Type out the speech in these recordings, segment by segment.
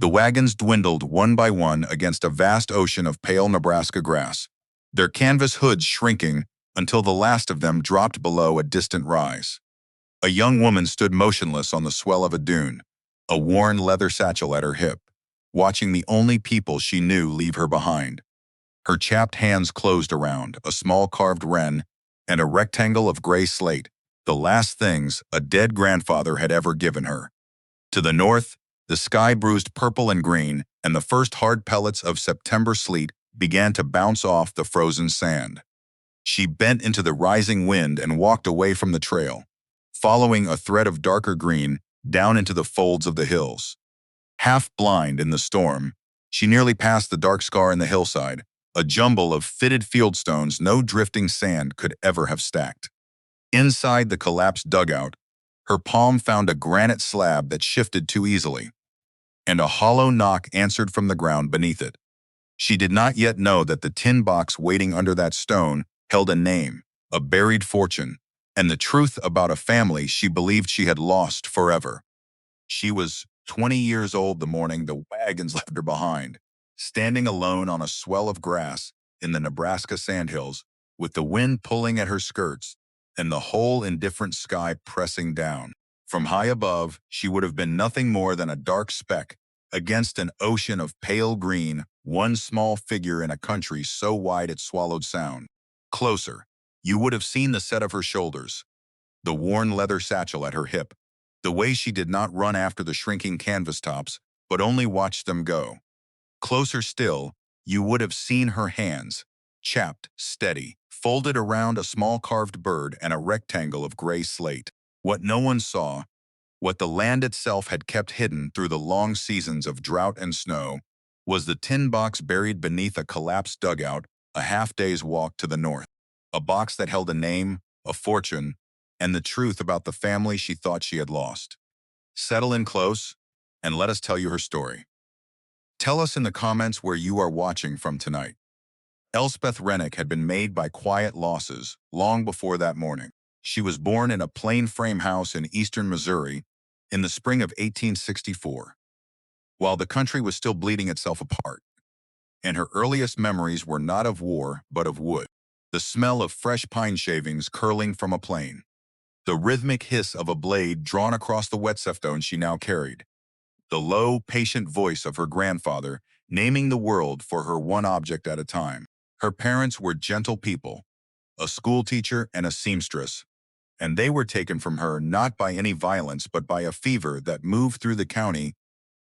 The wagons dwindled one by one against a vast ocean of pale Nebraska grass, their canvas hoods shrinking until the last of them dropped below a distant rise. A young woman stood motionless on the swell of a dune, a worn leather satchel at her hip, watching the only people she knew leave her behind. Her chapped hands closed around a small carved wren and a rectangle of gray slate, the last things a dead grandfather had ever given her. To the north, the sky bruised purple and green, and the first hard pellets of September sleet began to bounce off the frozen sand. She bent into the rising wind and walked away from the trail, following a thread of darker green down into the folds of the hills. Half blind in the storm, she nearly passed the dark scar in the hillside, a jumble of fitted fieldstones no drifting sand could ever have stacked. Inside the collapsed dugout, her palm found a granite slab that shifted too easily, and a hollow knock answered from the ground beneath it. She did not yet know that the tin box waiting under that stone held a name, a buried fortune, and the truth about a family she believed she had lost forever. She was 20 years old the morning the wagons left her behind, standing alone on a swell of grass in the Nebraska Sandhills, with the wind pulling at her skirts and the whole indifferent sky pressing down. From high above, she would have been nothing more than a dark speck against an ocean of pale green, one small figure in a country so wide it swallowed sound. Closer, you would have seen the set of her shoulders, the worn leather satchel at her hip, the way she did not run after the shrinking canvas tops, but only watched them go. Closer still, you would have seen her hands, chapped, steady, folded around a small carved bird and a rectangle of gray slate. What no one saw, what the land itself had kept hidden through the long seasons of drought and snow, was the tin box buried beneath a collapsed dugout a half-day's walk to the north. A box that held a name, a fortune, and the truth about the family she thought she had lost. Settle in close, and let us tell you her story. Tell us in the comments where you are watching from tonight. Elspeth Rennick had been made by quiet losses long before that morning. She was born in a plain frame house in eastern Missouri in the spring of 1864, while the country was still bleeding itself apart, and her earliest memories were not of war but of wood. The smell of fresh pine shavings curling from a plane, the rhythmic hiss of a blade drawn across the whetstone she now carried, the low, patient voice of her grandfather naming the world for her one object at a time. Her parents were gentle people, a schoolteacher and a seamstress, and they were taken from her not by any violence but by a fever that moved through the county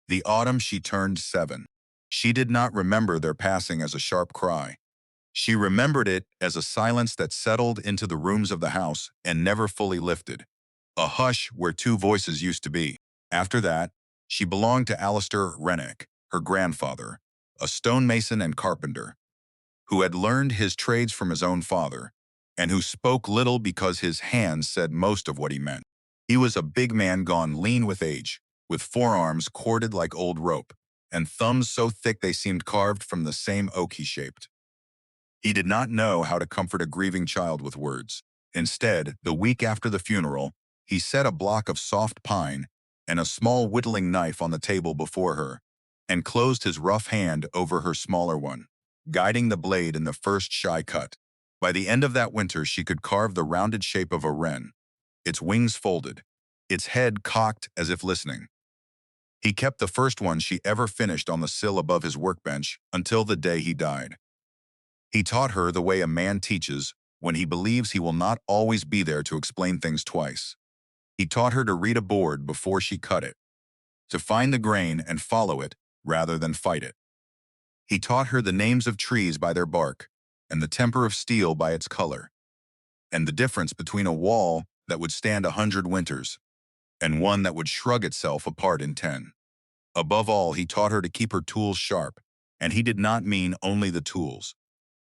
the autumn she turned 7. She did not remember their passing as a sharp cry. She remembered it as a silence that settled into the rooms of the house and never fully lifted, a hush where two voices used to be. After that, she belonged to Elspeth Rennick, her grandfather, a stonemason and carpenter, who had learned his trades from his own father, and who spoke little because his hands said most of what he meant. He was a big man gone lean with age, with forearms corded like old rope, and thumbs so thick they seemed carved from the same oak he shaped. He did not know how to comfort a grieving child with words. Instead, the week after the funeral, he set a block of soft pine and a small whittling knife on the table before her, and closed his rough hand over her smaller one, guiding the blade in the first shy cut. By the end of that winter, she could carve the rounded shape of a wren, its wings folded, its head cocked as if listening. He kept the first one she ever finished on the sill above his workbench until the day he died. He taught her the way a man teaches when he believes he will not always be there to explain things twice. He taught her to read a board before she cut it, to find the grain and follow it rather than fight it. He taught her the names of trees by their bark, and the temper of steel by its color, and the difference between a wall that would stand 100 winters and one that would shrug itself apart in 10. Above all, he taught her to keep her tools sharp, and he did not mean only the tools.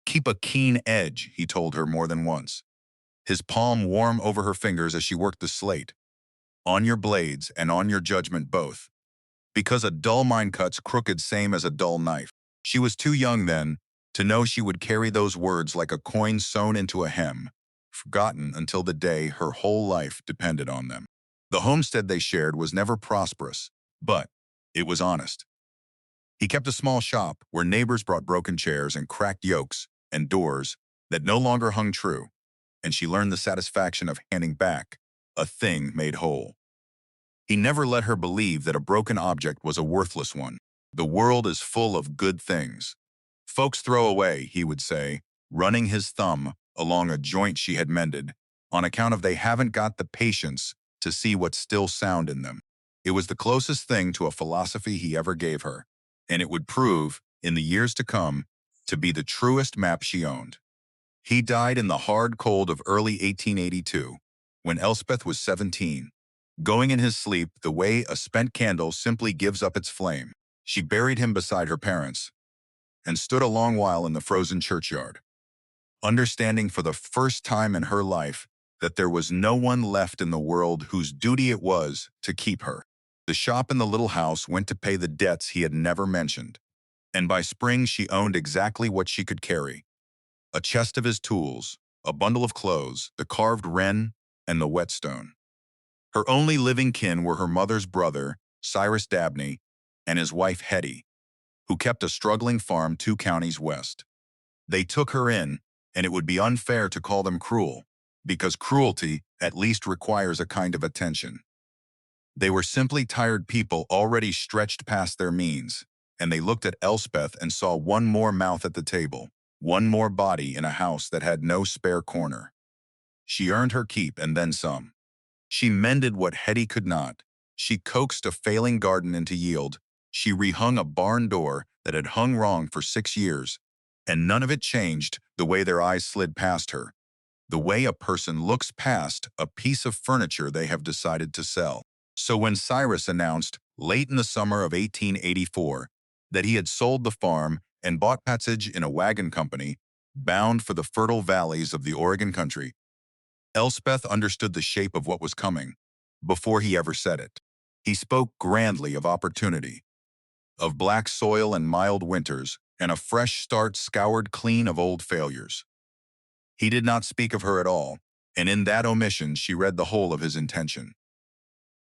Keep a keen edge, he told her more than once, his palm warm over her fingers as she worked the slate, on your blades and on your judgment both, because a dull mind cuts crooked same as a dull knife. She was too young then to know she would carry those words like a coin sewn into a hem, forgotten until the day her whole life depended on them. The homestead they shared was never prosperous, but it was honest. He kept a small shop where neighbors brought broken chairs and cracked yokes and doors that no longer hung true, and she learned the satisfaction of handing back a thing made whole. He never let her believe that a broken object was a worthless one. The world is full of good things. Folks throw away, he would say, running his thumb along a joint she had mended, on account of they haven't got the patience to see what's still sound in them. It was the closest thing to a philosophy he ever gave her, and it would prove, in the years to come, to be the truest map she owned. He died in the hard cold of early 1882, when Elspeth was 17, going in his sleep the way a spent candle simply gives up its flame. She buried him beside her parents and stood a long while in the frozen churchyard, understanding for the first time in her life that there was no one left in the world whose duty it was to keep her. The shop in the little house went to pay the debts he had never mentioned, and by spring she owned exactly what she could carry: a chest of his tools, a bundle of clothes, the carved wren, and the whetstone. Her only living kin were her mother's brother, Cyrus Dabney, and his wife Hetty, who kept a struggling farm 2 counties west. They took her in, and it would be unfair to call them cruel, because cruelty at least requires a kind of attention. They were simply tired people already stretched past their means, and they looked at Elspeth and saw one more mouth at the table, one more body in a house that had no spare corner. She earned her keep and then some. She mended what Hetty could not. She coaxed a failing garden into yield. She rehung a barn door that had hung wrong for 6 years, and none of it changed the way their eyes slid past her, the way a person looks past a piece of furniture they have decided to sell. So when Cyrus announced, late in the summer of 1884, that he had sold the farm and bought passage in a wagon company, bound for the fertile valleys of the Oregon country, Elspeth understood the shape of what was coming before he ever said it. He spoke grandly of opportunity, of black soil and mild winters, and a fresh start scoured clean of old failures. He did not speak of her at all, and in that omission she read the whole of his intention.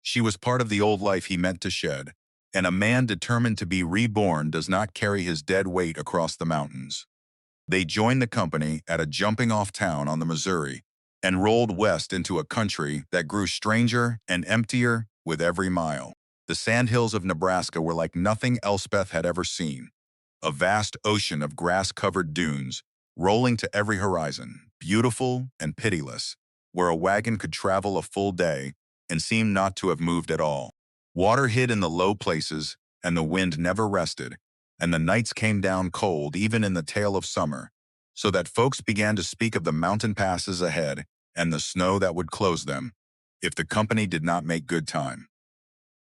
She was part of the old life he meant to shed, and a man determined to be reborn does not carry his dead weight across the mountains. They joined the company at a jumping-off town on the Missouri and rolled west into a country that grew stranger and emptier with every mile. The Sandhills of Nebraska were like nothing Elspeth had ever seen, a vast ocean of grass-covered dunes, rolling to every horizon, beautiful and pitiless, where a wagon could travel a full day and seem not to have moved at all. Water hid in the low places, and the wind never rested, and the nights came down cold even in the tail of summer, so that folks began to speak of the mountain passes ahead and the snow that would close them if the company did not make good time.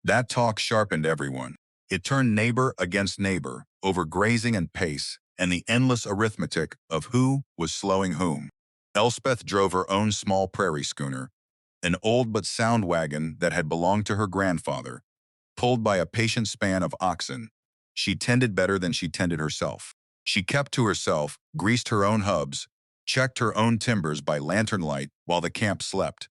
That talk sharpened everyone. It turned neighbor against neighbor over grazing and pace and the endless arithmetic of who was slowing whom. Elspeth drove her own small prairie schooner, an old but sound wagon that had belonged to her grandfather, pulled by a patient span of oxen. She tended better than she tended herself. She kept to herself, greased her own hubs, checked her own timbers by lantern light while the camp slept,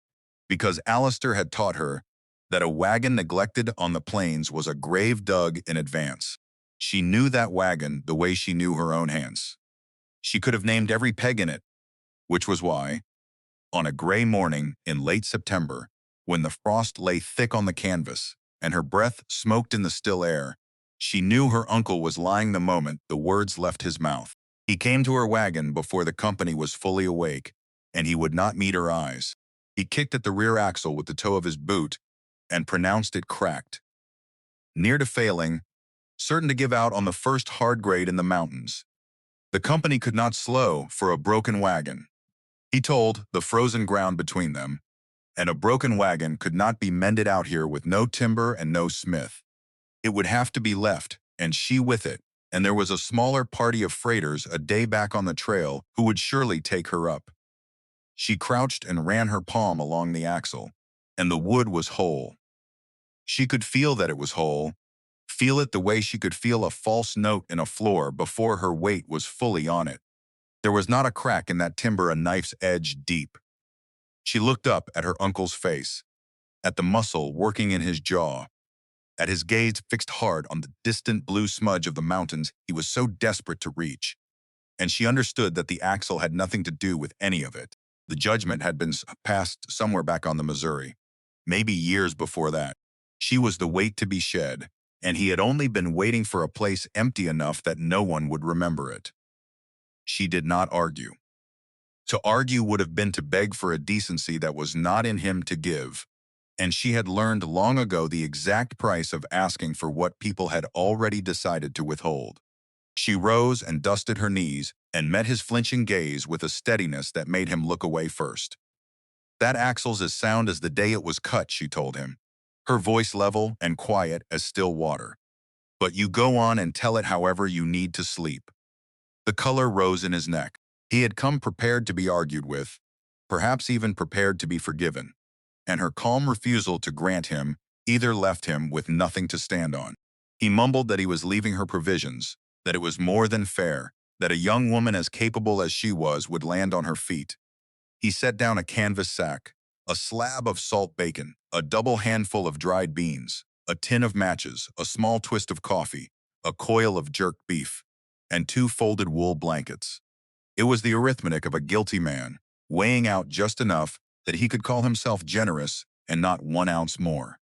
because Alistair had taught her that a wagon neglected on the plains was a grave dug in advance. She knew that wagon the way she knew her own hands. She could have named every peg in it, which was why, on a gray morning in late September, when the frost lay thick on the canvas and her breath smoked in the still air, she knew her uncle was lying the moment the words left his mouth. He came to her wagon before the company was fully awake, and he would not meet her eyes. He kicked at the rear axle with the toe of his boot and pronounced it cracked. Near to failing, certain to give out on the first hard grade in the mountains. The company could not slow for a broken wagon, he told the frozen ground between them, and a broken wagon could not be mended out here with no timber and no smith. It would have to be left, and she with it, and there was a smaller party of freighters a day back on the trail who would surely take her up. She crouched and ran her palm along the axle, and the wood was whole. She could feel that it was whole, feel it the way she could feel a false note in a floor before her weight was fully on it. There was not a crack in that timber a knife's edge deep. She looked up at her uncle's face, at the muscle working in his jaw, At his gaze fixed hard on the distant blue smudge of the mountains he was so desperate to reach. And she understood that the axle had nothing to do with any of it. The judgment had been passed somewhere back on the Missouri, maybe years before that. She was the weight to be shed, and he had only been waiting for a place empty enough that no one would remember it. She did not argue. To argue would have been to beg for a decency that was not in him to give, and she had learned long ago the exact price of asking for what people had already decided to withhold. She rose and dusted her knees and met his flinching gaze with a steadiness that made him look away first. "That axle's as sound as the day it was cut," she told him, her voice level and quiet as still water. "But you go on and tell it however you need to sleep." The color rose in his neck. He had come prepared to be argued with, perhaps even prepared to be forgiven, and her calm refusal to grant him either left him with nothing to stand on. He mumbled that he was leaving her provisions, that it was more than fair, that a young woman as capable as she was would land on her feet. He set down a canvas sack, a slab of salt bacon, a double handful of dried beans, a tin of matches, a small twist of coffee, a coil of jerked beef, and 2 folded wool blankets. It was the arithmetic of a guilty man, weighing out just enough that he could call himself generous and not 1 ounce more.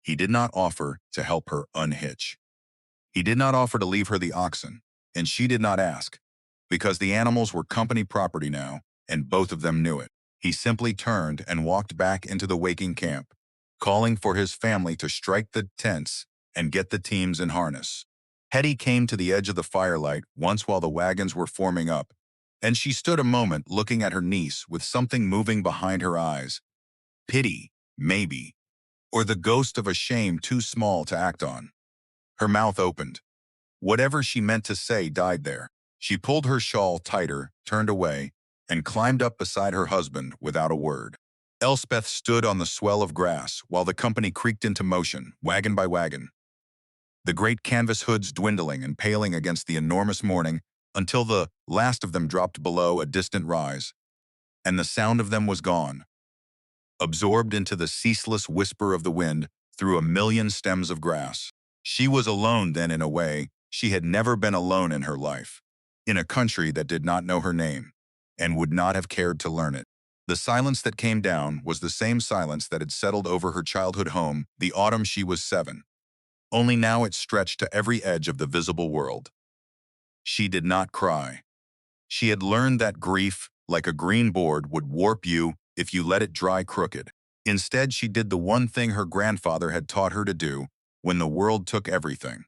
He did not offer to help her unhitch. He did not offer to leave her the oxen, and she did not ask, because the animals were company property now, and both of them knew it. He simply turned and walked back into the waking camp, calling for his family to strike the tents and get the teams in harness. Hetty came to the edge of the firelight once while the wagons were forming up, and she stood a moment looking at her niece with something moving behind her eyes. Pity, maybe, or the ghost of a shame too small to act on. Her mouth opened. Whatever she meant to say died there. She pulled her shawl tighter, turned away, and climbed up beside her husband without a word. Elspeth stood on the swell of grass while the company creaked into motion, wagon by wagon. The great canvas hoods dwindling and paling against the enormous morning until the last of them dropped below a distant rise, and the sound of them was gone, absorbed into the ceaseless whisper of the wind through a million stems of grass. She was alone then in a way she had never been alone in her life, in a country that did not know her name, and would not have cared to learn it. The silence that came down was the same silence that had settled over her childhood home the autumn she was 7. Only now it stretched to every edge of the visible world. She did not cry. She had learned that grief, like a green board, would warp you if you let it dry crooked. Instead, she did the one thing her grandfather had taught her to do when the world took everything.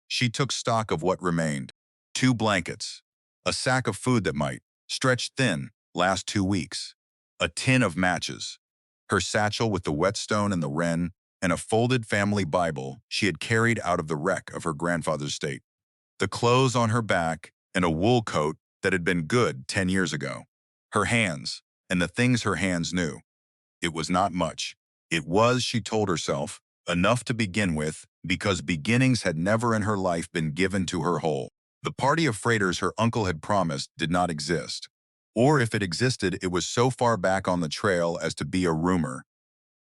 She took stock of what remained. 2 blankets, a sack of food that might, stretched thin, last 2 weeks, a tin of matches, her satchel with the whetstone and the wren, and a folded family Bible she had carried out of the wreck of her grandfather's estate, the clothes on her back, and a wool coat that had been good 10 years ago. Her hands, and the things her hands knew. It was not much. It was, she told herself, enough to begin with, because beginnings had never in her life been given to her whole. The party of freighters her uncle had promised did not exist. Or if it existed, it was so far back on the trail as to be a rumor.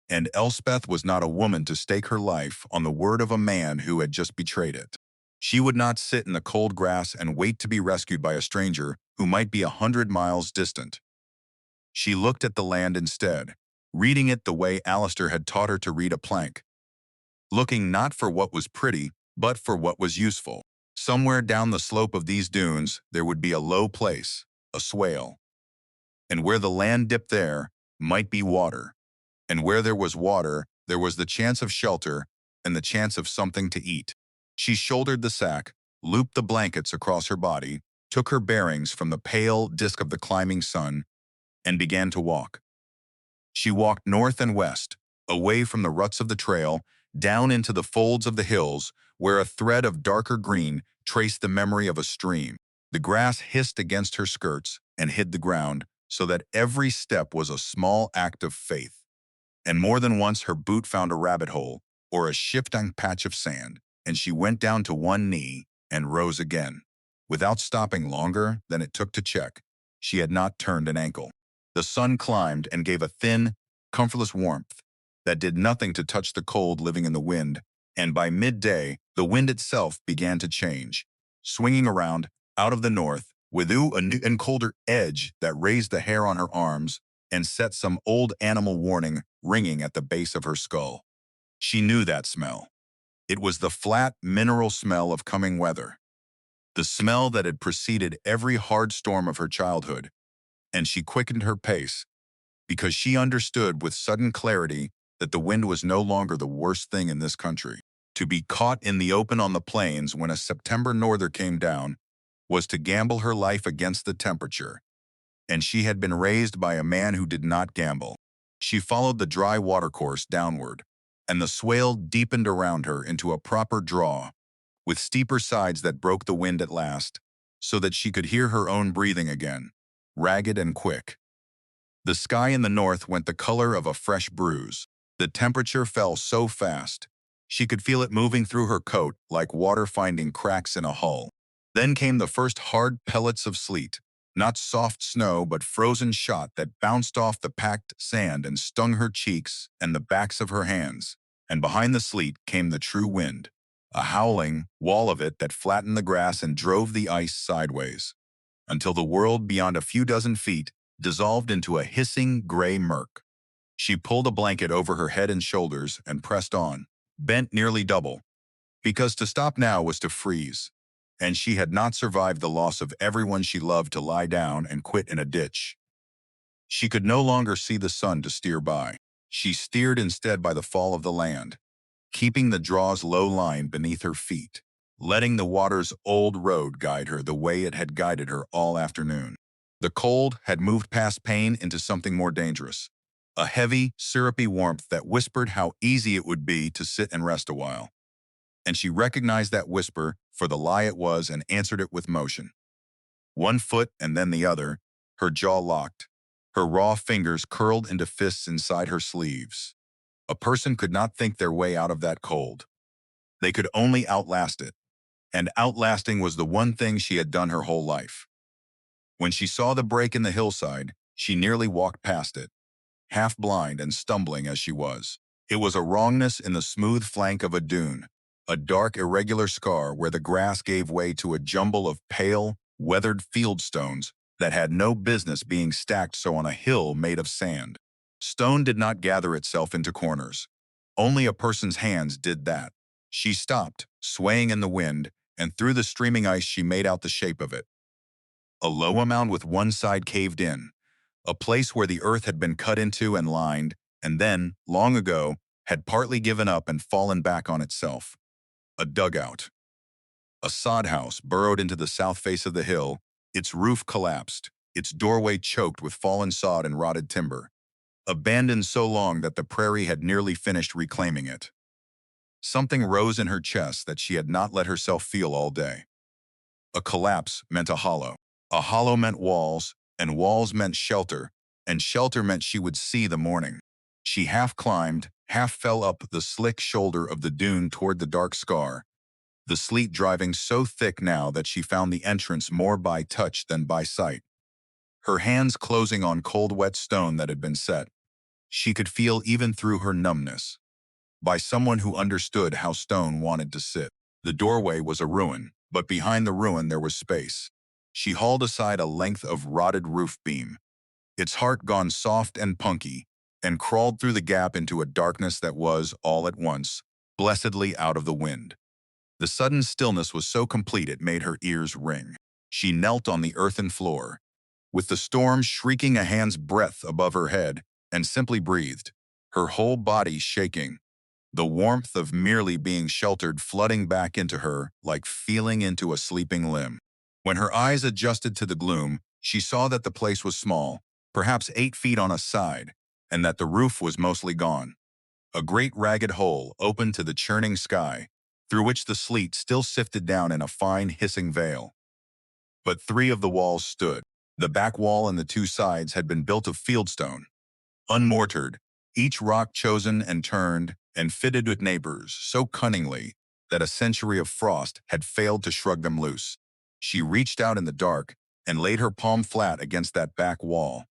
And Elspeth was not a woman to stake her life on the word of a man who had just betrayed it. She would not sit in the cold grass and wait to be rescued by a stranger who might be 100 miles distant. She looked at the land instead, reading it the way Alistair had taught her to read a plank, looking not for what was pretty, but for what was useful. Somewhere down the slope of these dunes there would be a low place, a swale. And where the land dipped there might be water. And where there was water, there was the chance of shelter and the chance of something to eat. She shouldered the sack, looped the blankets across her body, took her bearings from the pale disk of the climbing sun, and began to walk. She walked north and west, away from the ruts of the trail, down into the folds of the hills, where a thread of darker green traced the memory of a stream. The grass hissed against her skirts and hid the ground, so that every step was a small act of faith. And more than once her boot found a rabbit hole or a shifting patch of sand, and she went down to one knee and rose again. Without stopping longer than it took to check, she had not turned an ankle. The sun climbed and gave a thin, comfortless warmth that did nothing to touch the cold living in the wind And by midday, the wind itself began to change, swinging around out of the north with a new and colder edge that raised the hair on her arms and set some old animal warning ringing at the base of her skull. She knew that smell. It was the flat, mineral smell of coming weather, the smell that had preceded every hard storm of her childhood, and she quickened her pace because she understood with sudden clarity that the wind was no longer the worst thing in this country. To be caught in the open on the plains when a September norther came down was to gamble her life against the temperature, and she had been raised by a man who did not gamble. She followed the dry watercourse downward, and the swale deepened around her into a proper draw, with steeper sides that broke the wind at last, so that she could hear her own breathing again, ragged and quick. The sky in the north went the color of a fresh bruise. The temperature fell so fast, she could feel it moving through her coat like water finding cracks in a hull. Then came the first hard pellets of sleet, not soft snow but frozen shot that bounced off the packed sand and stung her cheeks and the backs of her hands. And behind the sleet came the true wind, a howling wall of it that flattened the grass and drove the ice sideways, until the world beyond a few dozen feet dissolved into a hissing gray murk. She pulled a blanket over her head and shoulders and pressed on, bent nearly double, because to stop now was to freeze, and she had not survived the loss of everyone she loved to lie down and quit in a ditch. She could no longer see the sun to steer by. She steered instead by the fall of the land, keeping the draw's low line beneath her feet, letting the water's old road guide her the way it had guided her all afternoon. The cold had moved past pain into something more dangerous, a heavy, syrupy warmth that whispered how easy it would be to sit and rest a while. And she recognized that whisper for the lie it was and answered it with motion. One foot and then the other, her jaw locked, her raw fingers curled into fists inside her sleeves. A person could not think their way out of that cold. They could only outlast it, and outlasting was the one thing she had done her whole life. When she saw the break in the hillside, she nearly walked past it, half blind and stumbling as she was. It was a wrongness in the smooth flank of a dune, a dark, irregular scar where the grass gave way to a jumble of pale, weathered field stones that had no business being stacked so on a hill made of sand. Stone did not gather itself into corners. Only a person's hands did that. She stopped, swaying in the wind, and through the streaming ice she made out the shape of it. A low mound with one side caved in, a place where the earth had been cut into and lined, and then, long ago, had partly given up and fallen back on itself. A dugout. A sod house burrowed into the south face of the hill, its roof collapsed, its doorway choked with fallen sod and rotted timber, abandoned so long that the prairie had nearly finished reclaiming it. Something rose in her chest that she had not let herself feel all day. A collapse meant a hollow. A hollow meant walls, and walls meant shelter, and shelter meant she would see the morning. She half climbed, half fell up the slick shoulder of the dune toward the dark scar, the sleet driving so thick now that she found the entrance more by touch than by sight. Her hands closing on cold wet stone that had been set, she could feel even through her numbness. By someone who understood how stone wanted to sit. The doorway was a ruin, but behind the ruin there was space. She hauled aside a length of rotted roof beam, its heart gone soft and punky, and crawled through the gap into a darkness that was, all at once, blessedly out of the wind. The sudden stillness was so complete it made her ears ring. She knelt on the earthen floor, with the storm shrieking a hand's breadth above her head, and simply breathed, her whole body shaking, the warmth of merely being sheltered flooding back into her like feeling into a sleeping limb. When her eyes adjusted to the gloom, she saw that the place was small, perhaps 8 feet on a side, and that the roof was mostly gone. A great ragged hole opened to the churning sky, through which the sleet still sifted down in a fine hissing veil. But 3 of the walls stood. The back wall and the 2 sides had been built of fieldstone, unmortared, each rock chosen and turned and fitted with neighbors so cunningly that a century of frost had failed to shrug them loose. She reached out in the dark and laid her palm flat against that back wall,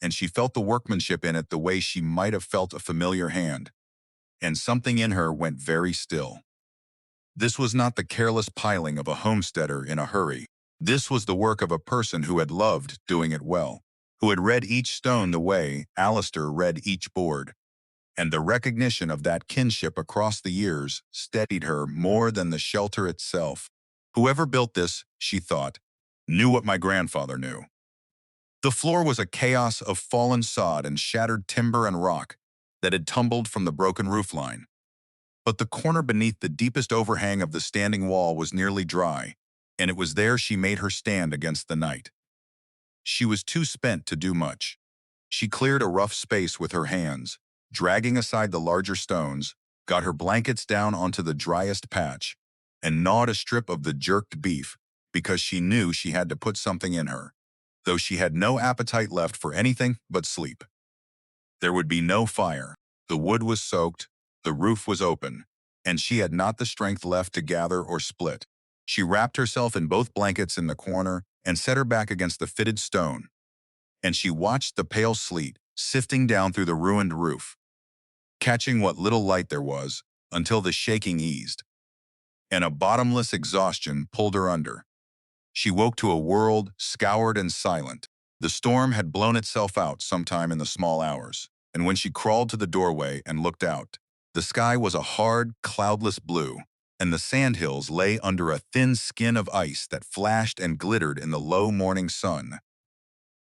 and she felt the workmanship in it the way she might have felt a familiar hand, and something in her went very still. This was not the careless piling of a homesteader in a hurry. This was the work of a person who had loved doing it well, who had read each stone the way Alistair read each board, and the recognition of that kinship across the years steadied her more than the shelter itself. Whoever built this, she thought, knew what my grandfather knew. The floor was a chaos of fallen sod and shattered timber and rock that had tumbled from the broken roofline. But the corner beneath the deepest overhang of the standing wall was nearly dry, and it was there she made her stand against the night. She was too spent to do much. She cleared a rough space with her hands, dragging aside the larger stones, got her blankets down onto the driest patch, and gnawed a strip of the jerked beef because she knew she had to put something in her, though she had no appetite left for anything but sleep. There would be no fire. The wood was soaked, the roof was open, and she had not the strength left to gather or split. She wrapped herself in both blankets in the corner and set her back against the fitted stone, and she watched the pale sleet sifting down through the ruined roof, catching what little light there was until the shaking eased, and a bottomless exhaustion pulled her under. She woke to a world scoured and silent. The storm had blown itself out sometime in the small hours, and when she crawled to the doorway and looked out, the sky was a hard, cloudless blue, and the sandhills lay under a thin skin of ice that flashed and glittered in the low morning sun,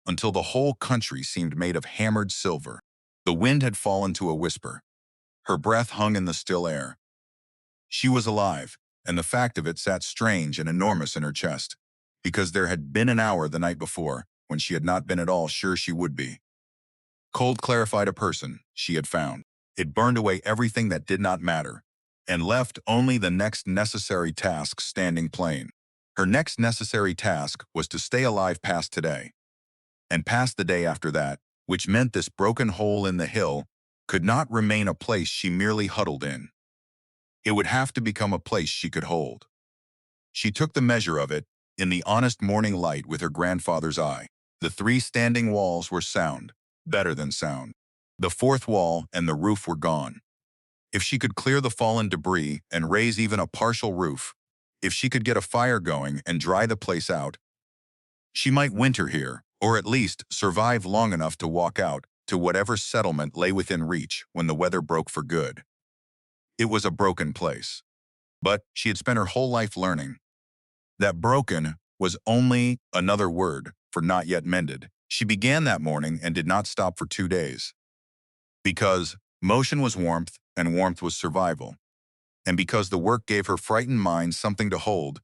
until the whole country seemed made of hammered silver. The wind had fallen to a whisper. Her breath hung in the still air. She was alive, and the fact of it sat strange and enormous in her chest, because there had been an hour the night before when she had not been at all sure she would be. Cold clarified a person, she had found. It burned away everything that did not matter, and left only the next necessary task standing plain. Her next necessary task was to stay alive past today, and past the day after that, which meant this broken hole in the hill could not remain a place she merely huddled in. It would have to become a place she could hold. She took the measure of it in the honest morning light with her grandfather's eye. The three standing walls were sound, better than sound. The fourth wall and the roof were gone. If she could clear the fallen debris and raise even a partial roof, if she could get a fire going and dry the place out, she might winter here, or at least survive long enough to walk out to whatever settlement lay within reach when the weather broke for good. It was a broken place, but she had spent her whole life learning that broken was only another word for not yet mended. She began that morning and did not stop for 2 days. Because motion was warmth and warmth was survival, and because the work gave her frightened mind something to hold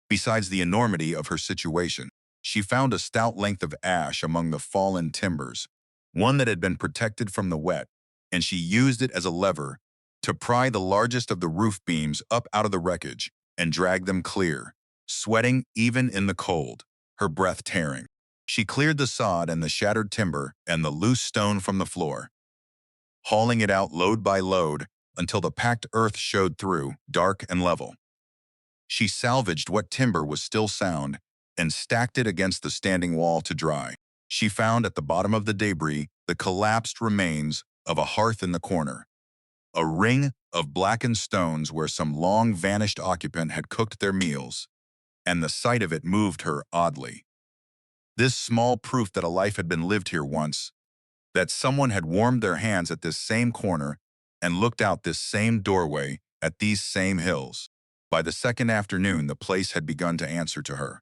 besides the enormity of her situation. She found a stout length of ash among the fallen timbers, one that had been protected from the wet, and she used it as a lever to pry the largest of the roof beams up out of the wreckage and drag them clear, sweating even in the cold, her breath tearing. She cleared the sod and the shattered timber and the loose stone from the floor, hauling it out load by load until the packed earth showed through, dark and level. She salvaged what timber was still sound and stacked it against the standing wall to dry. She found at the bottom of the debris the collapsed remains of a hearth in the corner, a ring of blackened stones where some long-vanished occupant had cooked their meals, and the sight of it moved her oddly. This small proof that a life had been lived here once, that someone had warmed their hands at this same corner and looked out this same doorway at these same hills. By the second afternoon, the place had begun to answer to her.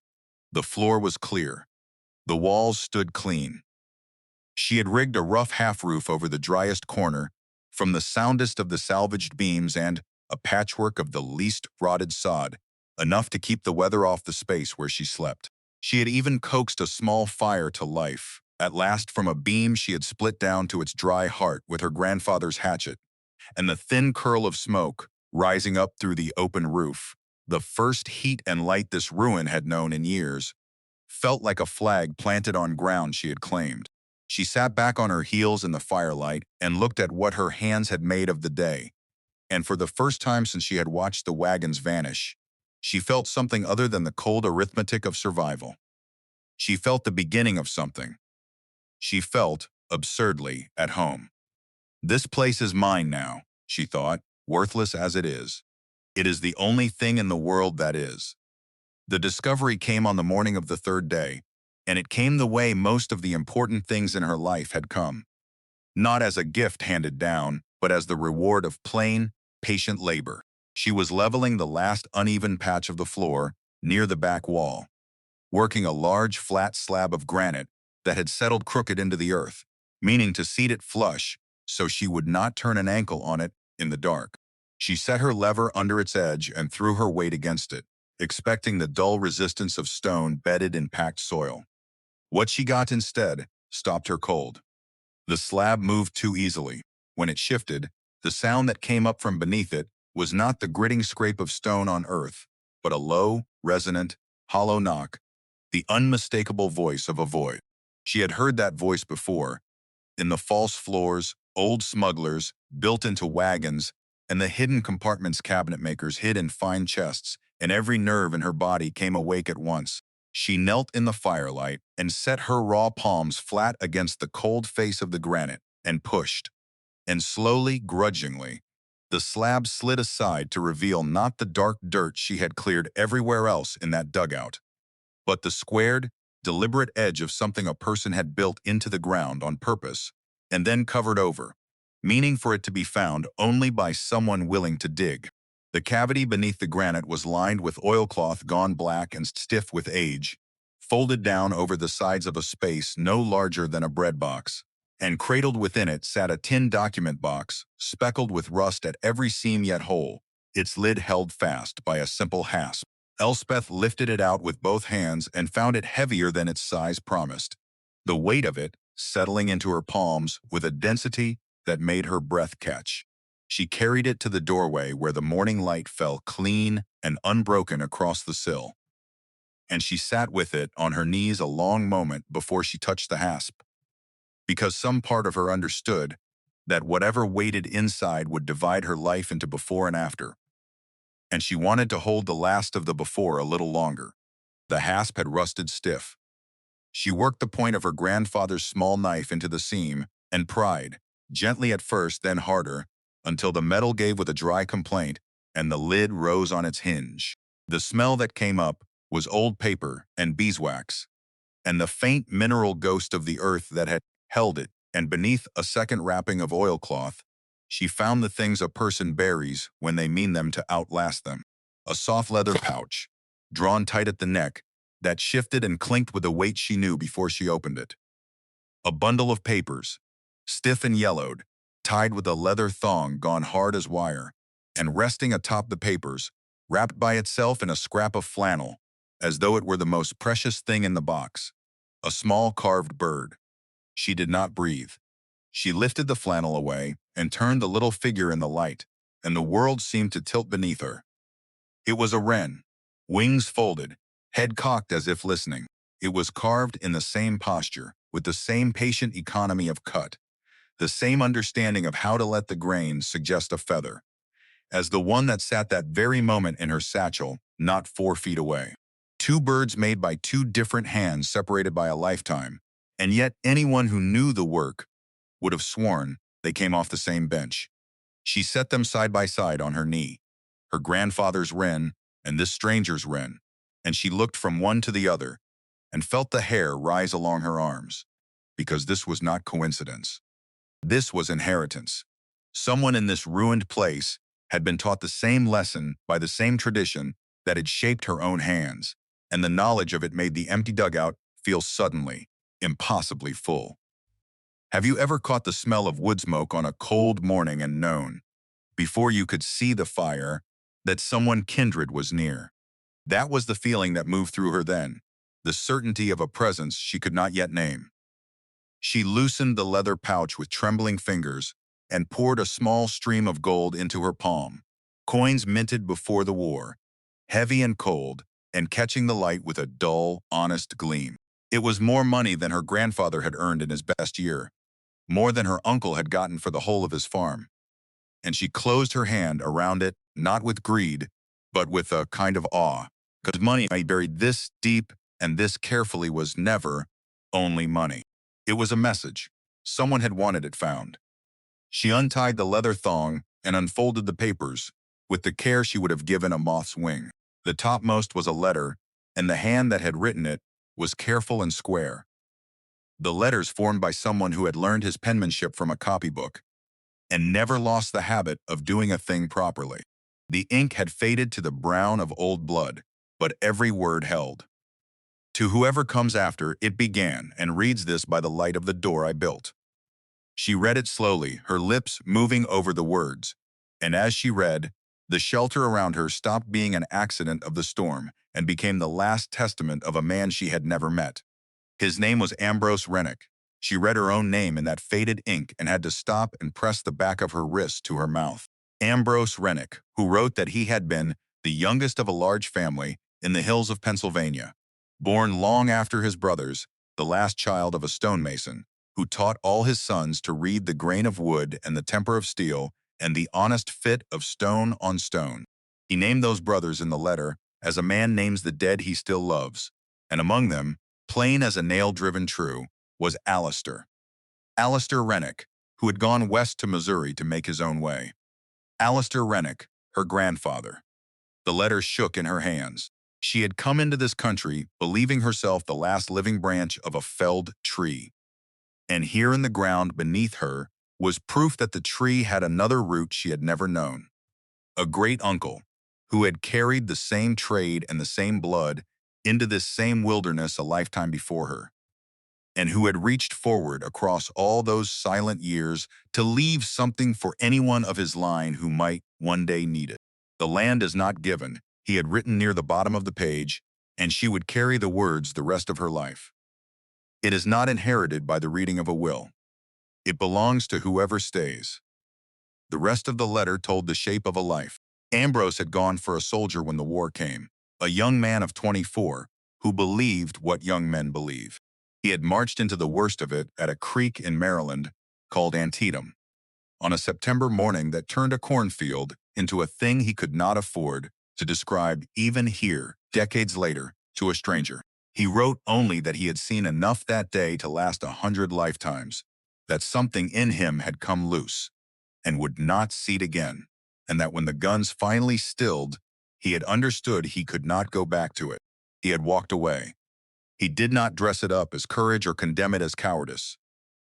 The floor was clear. The walls stood clean. She had rigged a rough half-roof over the driest corner, from the soundest of the salvaged beams and a patchwork of the least rotted sod, enough to keep the weather off the space where she slept. She had even coaxed a small fire to life, at last from a beam she had split down to its dry heart with her grandfather's hatchet, and the thin curl of smoke, rising up through the open roof, the first heat and light this ruin had known in years, felt like a flag planted on ground she had claimed. She sat back on her heels in the firelight and looked at what her hands had made of the day, and for the first time since she had watched the wagons vanish, she felt something other than the cold arithmetic of survival. She felt the beginning of something. She felt, absurdly, at home. This place is mine now, she thought, worthless as it is. It is the only thing in the world that is. The discovery came on the morning of the third day, and it came the way most of the important things in her life had come. Not as a gift handed down, but as the reward of plain, patient labor. She was leveling the last uneven patch of the floor near the back wall, working a large flat slab of granite that had settled crooked into the earth, meaning to seat it flush so she would not turn an ankle on it in the dark. She set her lever under its edge and threw her weight against it, expecting the dull resistance of stone bedded in packed soil. What she got instead stopped her cold. The slab moved too easily. When it shifted, the sound that came up from beneath it was not the gritting scrape of stone on earth, but a low, resonant, hollow knock, the unmistakable voice of a void. She had heard that voice before, in the false floors, old smugglers built into wagons, and the hidden compartments cabinet makers hid in fine chests, and every nerve in her body came awake at once. She knelt in the firelight and set her raw palms flat against the cold face of the granite and pushed. And slowly, grudgingly, the slab slid aside to reveal not the dark dirt she had cleared everywhere else in that dugout, but the squared, deliberate edge of something a person had built into the ground on purpose and then covered over, meaning for it to be found only by someone willing to dig. The cavity beneath the granite was lined with oilcloth gone black and stiff with age, folded down over the sides of a space no larger than a bread box, and cradled within it sat a tin document box, speckled with rust at every seam yet whole, its lid held fast by a simple hasp. Elspeth lifted it out with both hands and found it heavier than its size promised, the weight of it settling into her palms with a density that made her breath catch. She carried it to the doorway where the morning light fell clean and unbroken across the sill, and she sat with it on her knees a long moment before she touched the hasp, because some part of her understood that whatever waited inside would divide her life into before and after, and she wanted to hold the last of the before a little longer. The hasp had rusted stiff. She worked the point of her grandfather's small knife into the seam and pried, gently at first, then harder, until the metal gave with a dry complaint and the lid rose on its hinge. The smell that came up was old paper and beeswax, and the faint mineral ghost of the earth that had held it, and beneath a second wrapping of oilcloth, she found the things a person buries when they mean them to outlast them. A soft leather pouch, drawn tight at the neck, that shifted and clinked with a weight she knew before she opened it. A bundle of papers, stiff and yellowed, tied with a leather thong gone hard as wire, and resting atop the papers, wrapped by itself in a scrap of flannel, as though it were the most precious thing in the box. A small carved bird. She did not breathe. She lifted the flannel away and turned the little figure in the light, and the world seemed to tilt beneath her. It was a wren, wings folded, head cocked as if listening. It was carved in the same posture, with the same patient economy of cut, the same understanding of how to let the grain suggest a feather, as the one that sat that very moment in her satchel, not 4 feet away. Two birds made by two different hands separated by a lifetime, and yet anyone who knew the work would have sworn they came off the same bench. She set them side by side on her knee, her grandfather's wren and this stranger's wren, and she looked from one to the other and felt the hair rise along her arms, because this was not coincidence. This was inheritance. Someone in this ruined place had been taught the same lesson by the same tradition that had shaped her own hands, and the knowledge of it made the empty dugout feel suddenly, impossibly full. Have you ever caught the smell of wood smoke on a cold morning and known, before you could see the fire, that someone kindred was near? That was the feeling that moved through her then, the certainty of a presence she could not yet name. She loosened the leather pouch with trembling fingers and poured a small stream of gold into her palm, coins minted before the war, heavy and cold, and catching the light with a dull, honest gleam. It was more money than her grandfather had earned in his best year, more than her uncle had gotten for the whole of his farm. And she closed her hand around it, not with greed, but with a kind of awe, because money buried this deep and this carefully was never only money. It was a message. Someone had wanted it found. She untied the leather thong and unfolded the papers, with the care she would have given a moth's wing. The topmost was a letter, and the hand that had written it was careful and square. The letters formed by someone who had learned his penmanship from a copybook and never lost the habit of doing a thing properly. The ink had faded to the brown of old blood, but every word held. To whoever comes after, it began, and reads this by the light of the door I built. She read it slowly, her lips moving over the words, and as she read, the shelter around her stopped being an accident of the storm and became the last testament of a man she had never met. His name was Ambrose Rennick. She read her own name in that faded ink and had to stop and press the back of her wrist to her mouth. Ambrose Rennick, who wrote that he had been the youngest of a large family in the hills of Pennsylvania, born long after his brothers, the last child of a stonemason, who taught all his sons to read the grain of wood and the temper of steel and the honest fit of stone on stone. He named those brothers in the letter as a man names the dead he still loves, and among them, plain as a nail driven true, was Alistair Rennick, who had gone west to Missouri to make his own way. Alistair Rennick, her grandfather. The letter shook in her hands. She had come into this country believing herself the last living branch of a felled tree. And here in the ground beneath her was proof that the tree had another root she had never known. A great uncle, who had carried the same trade and the same blood into this same wilderness a lifetime before her, and who had reached forward across all those silent years to leave something for anyone of his line who might one day need it. The land is not given, he had written near the bottom of the page, and she would carry the words the rest of her life. It is not inherited by the reading of a will. It belongs to whoever stays. The rest of the letter told the shape of a life. Ambrose had gone for a soldier when the war came, a young man of 24 who believed what young men believe. He had marched into the worst of it at a creek in Maryland called Antietam, on a September morning that turned a cornfield into a thing he could not afford to describe even here, decades later, to a stranger. He wrote only that he had seen enough that day to last 100 lifetimes, that something in him had come loose and would not seat again, and that when the guns finally stilled, he had understood he could not go back to it. He had walked away. He did not dress it up as courage or condemn it as cowardice.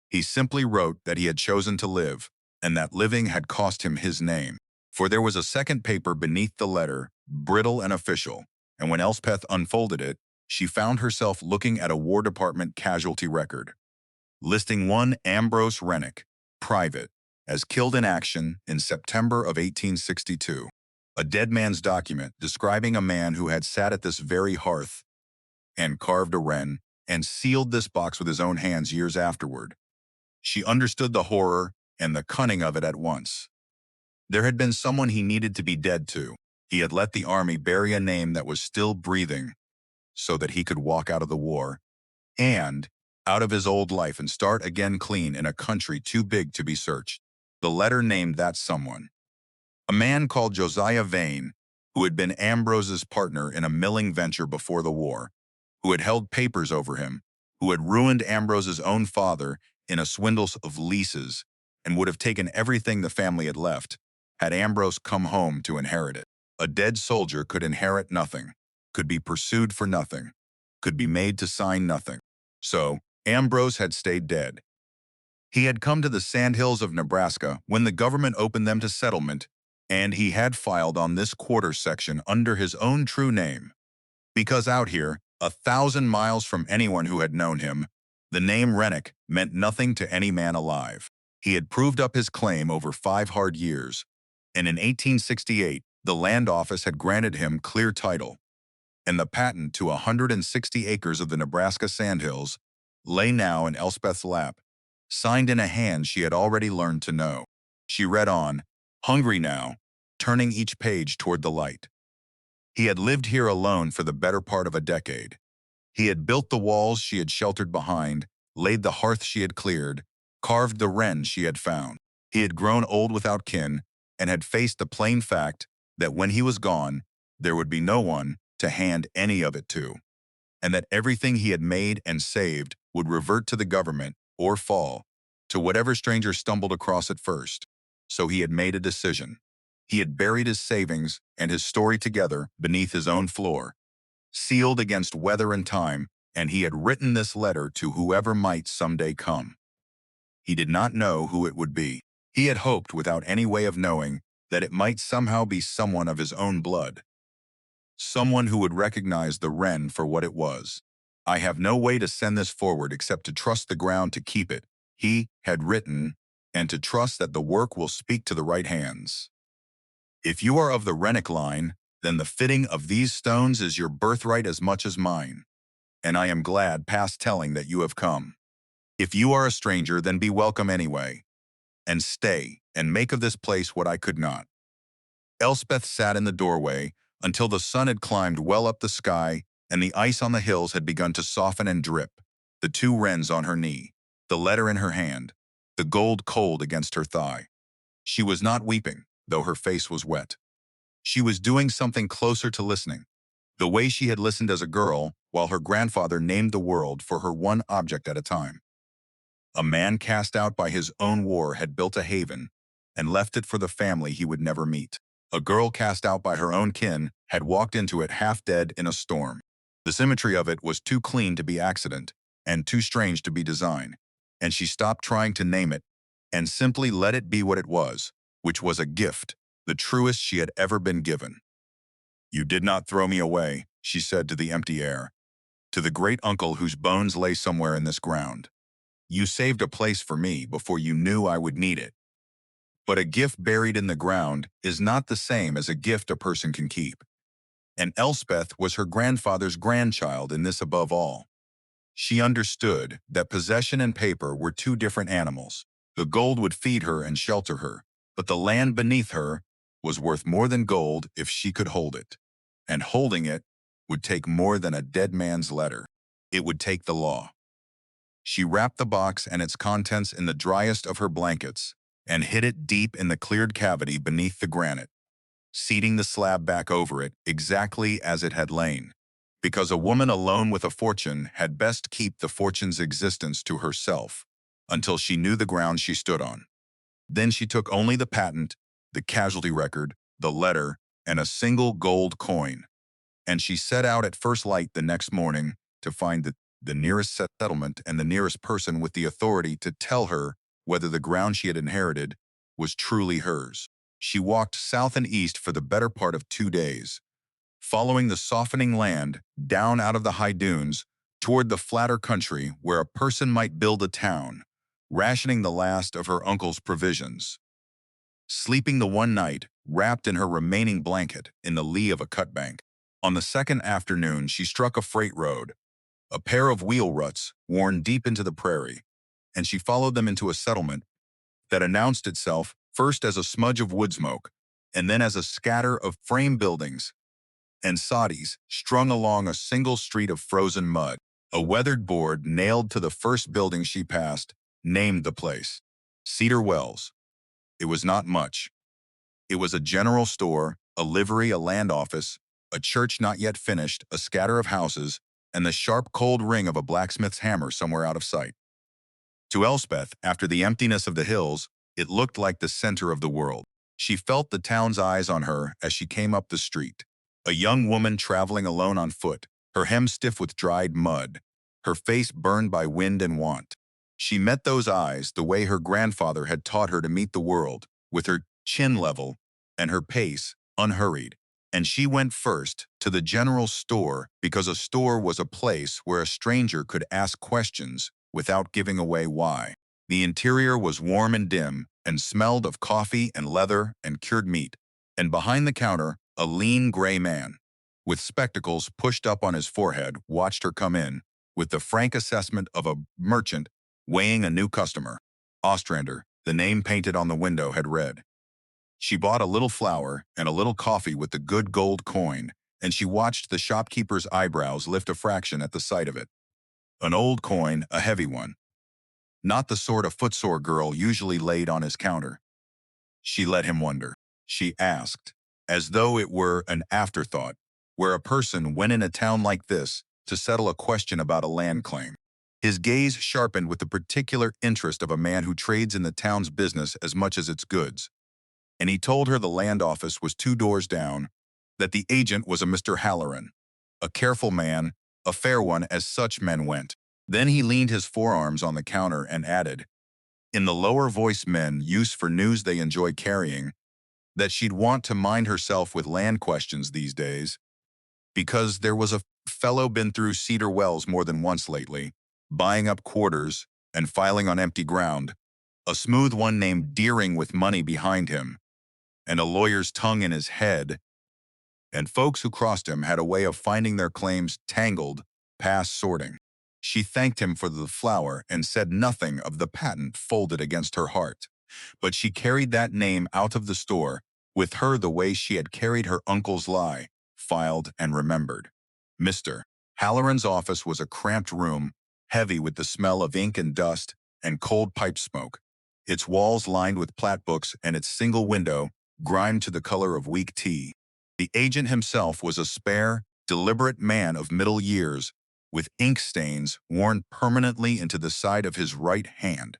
He simply wrote that he had chosen to live, and that living had cost him his name. For there was a second paper beneath the letter, brittle and official, and when Elspeth unfolded it, she found herself looking at a War Department casualty record, listing one Ambrose Rennick, private, as killed in action in September of 1862. A dead man's document describing a man who had sat at this very hearth and carved a wren and sealed this box with his own hands years afterward. She understood the horror and the cunning of it at once. There had been someone he needed to be dead to. He had let the army bury a name that was still breathing so that he could walk out of the war and out of his old life and start again clean in a country too big to be searched. The letter named that someone. A man called Josiah Vane, who had been Ambrose's partner in a milling venture before the war, who had held papers over him, who had ruined Ambrose's own father in a swindle of leases and would have taken everything the family had left, had Ambrose come home to inherit it. A dead soldier could inherit nothing, could be pursued for nothing, could be made to sign nothing. So, Ambrose had stayed dead. He had come to the Sandhills of Nebraska when the government opened them to settlement, and he had filed on this quarter section under his own true name. Because out here, 1,000 miles from anyone who had known him, the name Rennick meant nothing to any man alive. He had proved up his claim over 5 hard years, and in 1868, the land office had granted him clear title, and the patent to 160 acres of the Nebraska Sandhills lay now in Elspeth's lap, signed in a hand she had already learned to know. She read on, hungry now, turning each page toward the light. He had lived here alone for the better part of a decade. He had built the walls she had sheltered behind, laid the hearth she had cleared, carved the wren she had found. He had grown old without kin, and had faced the plain fact that when he was gone, there would be no one to hand any of it to, and that everything he had made and saved would revert to the government or fall to whatever stranger stumbled across it first. So he had made a decision. He had buried his savings and his story together beneath his own floor, sealed against weather and time, and he had written this letter to whoever might someday come. He did not know who it would be. He had hoped, without any way of knowing, that it might somehow be someone of his own blood. Someone who would recognize the wren for what it was. I have no way to send this forward except to trust the ground to keep it, he had written, and to trust that the work will speak to the right hands. If you are of the Rennick line, then the fitting of these stones is your birthright as much as mine, and I am glad past telling that you have come. If you are a stranger, then be welcome anyway, and stay, and make of this place what I could not. Elspeth sat in the doorway until the sun had climbed well up the sky and the ice on the hills had begun to soften and drip, the two wrens on her knee, the letter in her hand, the gold cold against her thigh. She was not weeping, though her face was wet. She was doing something closer to listening, the way she had listened as a girl while her grandfather named the world for her one object at a time. A man cast out by his own war had built a haven and left it for the family he would never meet. A girl cast out by her own kin had walked into it half dead in a storm. The symmetry of it was too clean to be accident and too strange to be design, and she stopped trying to name it and simply let it be what it was, which was a gift, the truest she had ever been given. You did not throw me away, she said to the empty air, to the great uncle whose bones lay somewhere in this ground. You saved a place for me before you knew I would need it. But a gift buried in the ground is not the same as a gift a person can keep. And Elspeth was her grandfather's grandchild in this above all. She understood that possession and paper were two different animals. The gold would feed her and shelter her, but the land beneath her was worth more than gold if she could hold it. And holding it would take more than a dead man's letter. It would take the law. She wrapped the box and its contents in the driest of her blankets and hid it deep in the cleared cavity beneath the granite, seating the slab back over it exactly as it had lain, because a woman alone with a fortune had best keep the fortune's existence to herself until she knew the ground she stood on. Then she took only the patent, the casualty record, the letter, and a single gold coin, and she set out at first light the next morning to find the nearest settlement and the nearest person with the authority to tell her whether the ground she had inherited was truly hers. She walked south and east for the better part of 2 days, following the softening land down out of the high dunes toward the flatter country where a person might build a town, rationing the last of her uncle's provisions. Sleeping the one night, wrapped in her remaining blanket in the lee of a cutbank. On the second afternoon, she struck a freight road, a pair of wheel ruts worn deep into the prairie, and she followed them into a settlement that announced itself first as a smudge of wood smoke, and then as a scatter of frame buildings and soddies strung along a single street of frozen mud. A weathered board nailed to the first building she passed named the place Cedar Wells. It was not much. It was a general store, a livery, a land office, a church not yet finished, a scatter of houses, and the sharp cold ring of a blacksmith's hammer somewhere out of sight. To Elspeth, after the emptiness of the hills, it looked like the center of the world. She felt the town's eyes on her as she came up the street. A young woman traveling alone on foot, her hem stiff with dried mud, her face burned by wind and want. She met those eyes the way her grandfather had taught her to meet the world, with her chin level and her pace unhurried. And she went first to the general store because a store was a place where a stranger could ask questions without giving away why. The interior was warm and dim and smelled of coffee and leather and cured meat. And behind the counter, a lean gray man, with spectacles pushed up on his forehead, watched her come in with the frank assessment of a merchant weighing a new customer. Ostrander, the name painted on the window, had read. She bought a little flour and a little coffee with the good gold coin, and she watched the shopkeeper's eyebrows lift a fraction at the sight of it. An old coin, a heavy one. Not the sort a footsore girl usually laid on his counter. She let him wonder. She asked, as though it were an afterthought, where a person went in a town like this to settle a question about a land claim. His gaze sharpened with the particular interest of a man who trades in the town's business as much as its goods. and he told her the land office was 2 doors down, that the agent was a Mr. Halloran, a careful man, a fair one as such men went. Then he leaned his forearms on the counter and added, in the lower voice men use for news they enjoy carrying, that she'd want to mind herself with land questions these days, because there was a fellow been through Cedar Wells more than once lately, buying up quarters and filing on empty ground, a smooth one named Deering with money behind him, and a lawyer's tongue in his head, and folks who crossed him had a way of finding their claims tangled past sorting. She thanked him for the flower and said nothing of the patent folded against her heart, but she carried that name out of the store with her the way she had carried her uncle's lie, filed and remembered. Mr. Halloran's office was a cramped room, heavy with the smell of ink and dust and cold pipe smoke, its walls lined with plat books and its single window grimed to the color of weak tea. The agent himself was a spare, deliberate man of middle years, with ink stains worn permanently into the side of his right hand,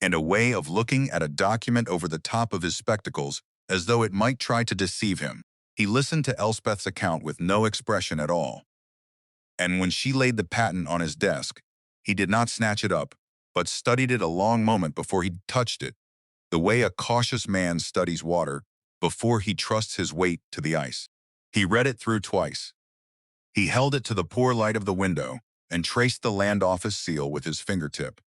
and a way of looking at a document over the top of his spectacles as though it might try to deceive him. He listened to Elspeth's account with no expression at all, and when she laid the patent on his desk, he did not snatch it up, but studied it a long moment before he touched it, the way a cautious man studies water before he trusts his weight to the ice. He read it through twice. He held it to the poor light of the window and traced the land office seal with his fingertip,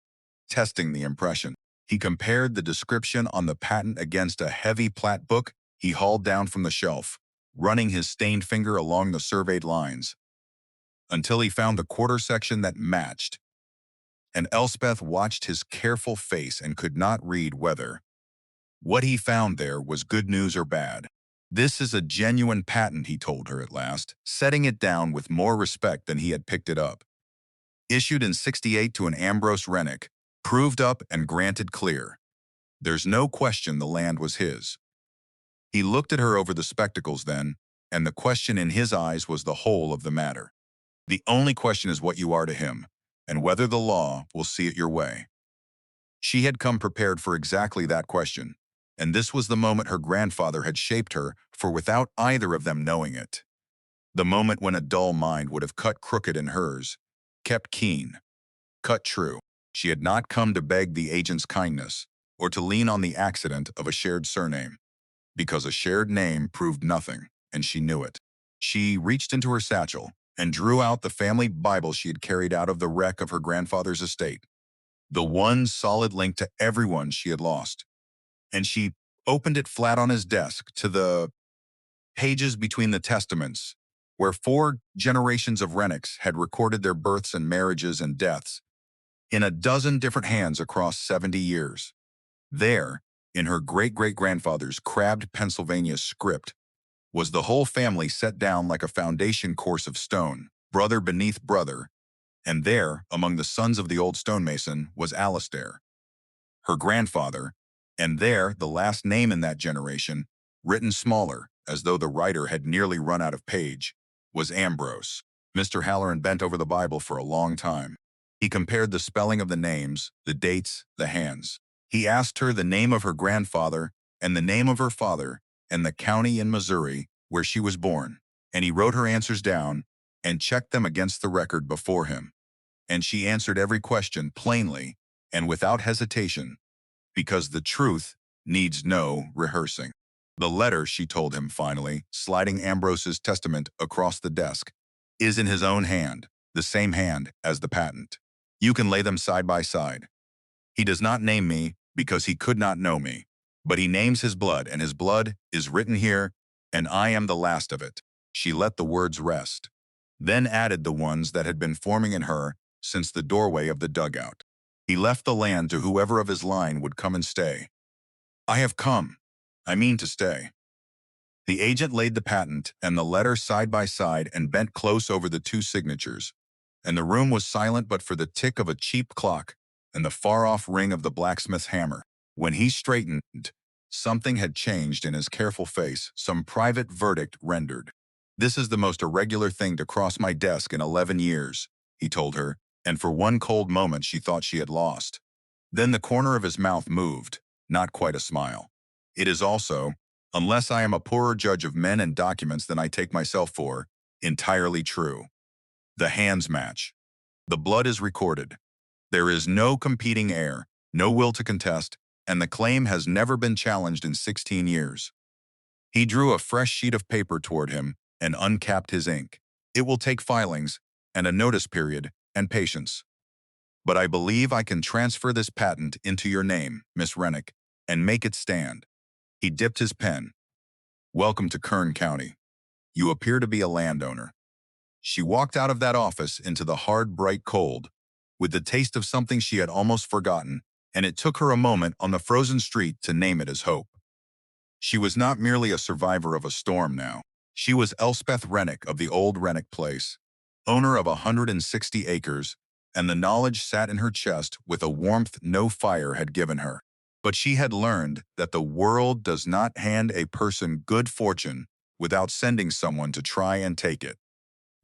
testing the impression. He compared the description on the patent against a heavy plat book he hauled down from the shelf, running his stained finger along the surveyed lines, until he found the quarter section that matched, and Elspeth watched his careful face and could not read whether what he found there was good news or bad. This is a genuine patent, he told her at last, setting it down with more respect than he had picked it up. Issued in '68 to an Ambrose Rennick, proved up and granted clear. There's no question the land was his. He looked at her over the spectacles then, and the question in his eyes was the whole of the matter. The only question is what you are to him, and whether the law will see it your way. She had come prepared for exactly that question, and this was the moment her grandfather had shaped her for without either of them knowing it. The moment when a dull mind would have cut crooked in hers, kept keen, cut true. She had not come to beg the agent's kindness, or to lean on the accident of a shared surname, because a shared name proved nothing, and she knew it. She reached into her satchel and drew out the family Bible she had carried out of the wreck of her grandfather's estate, the one solid link to everyone she had lost, and she opened it flat on his desk to the pages between the testaments, where 4 generations of Rennicks had recorded their births and marriages and deaths, in a dozen different hands across 70 years. There, in her great-great-grandfather's crabbed Pennsylvania script, was the whole family set down like a foundation course of stone, brother beneath brother, and there, among the sons of the old stonemason, was Alistair, her grandfather, and there, the last name in that generation, written smaller, as though the writer had nearly run out of page, was Ambrose. Mr. Halloran bent over the Bible for a long time. He compared the spelling of the names, the dates, the hands. He asked her the name of her grandfather and the name of her father and the county in Missouri where she was born, and he wrote her answers down and checked them against the record before him. And she answered every question plainly and without hesitation, because the truth needs no rehearsing. The letter, she told him finally, sliding Ambrose's testament across the desk, is in his own hand, the same hand as the patent. You can lay them side by side. He does not name me because he could not know me, but he names his blood, and his blood is written here, and I am the last of it. She let the words rest, then added the ones that had been forming in her since the doorway of the dugout. He left the land to whoever of his line would come and stay. I have come. I mean to stay. The agent laid the patent and the letter side by side and bent close over the 2 signatures, and the room was silent but for the tick of a cheap clock and the far-off ring of the blacksmith's hammer. When he straightened, something had changed in his careful face, some private verdict rendered. This is the most irregular thing to cross my desk in 11 years, he told her, and for one cold moment she thought she had lost. Then the corner of his mouth moved, not quite a smile. It is also, unless I am a poorer judge of men and documents than I take myself for, entirely true. The hands match. The blood is recorded. There is no competing heir, no will to contest, and the claim has never been challenged in 16 years. He drew a fresh sheet of paper toward him and uncapped his ink. It will take filings, and a notice period, and patience. But I believe I can transfer this patent into your name, Miss Rennick, and make it stand. He dipped his pen. Welcome to Kern County. You appear to be a landowner. She walked out of that office into the hard, bright cold, with the taste of something she had almost forgotten, and it took her a moment on the frozen street to name it as hope. She was not merely a survivor of a storm now. She was Elspeth Rennick of the old Rennick place, owner of 160 acres, and the knowledge sat in her chest with a warmth no fire had given her. But she had learned that the world does not hand a person good fortune without sending someone to try and take it.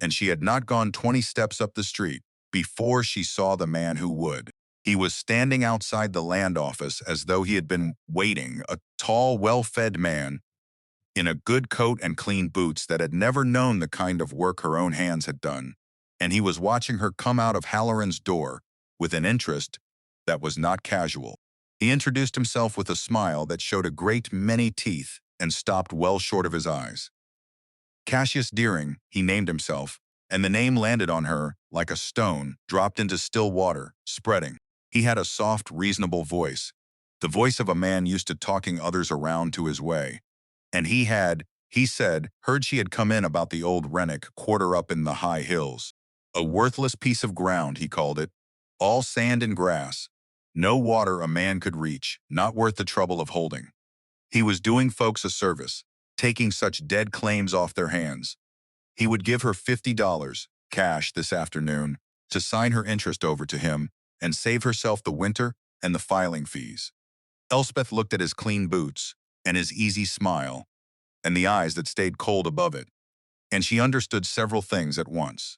And she had not gone 20 steps up the street before she saw the man who would. He was standing outside the land office as though he had been waiting, a tall, well-fed man in a good coat and clean boots that had never known the kind of work her own hands had done. And he was watching her come out of Halloran's door with an interest that was not casual. He introduced himself with a smile that showed a great many teeth and stopped well short of his eyes. Cassius Deering, he named himself, and the name landed on her like a stone dropped into still water, spreading. He had a soft, reasonable voice, the voice of a man used to talking others around to his way. And he said, heard she had come in about the old Rennick quarter up in the high hills. A worthless piece of ground, he called it, all sand and grass. No water a man could reach, not worth the trouble of holding. He was doing folks a service, taking such dead claims off their hands. He would give her $50, cash, this afternoon, to sign her interest over to him and save herself the winter and the filing fees. Elspeth looked at his clean boots and his easy smile and the eyes that stayed cold above it, and she understood several things at once.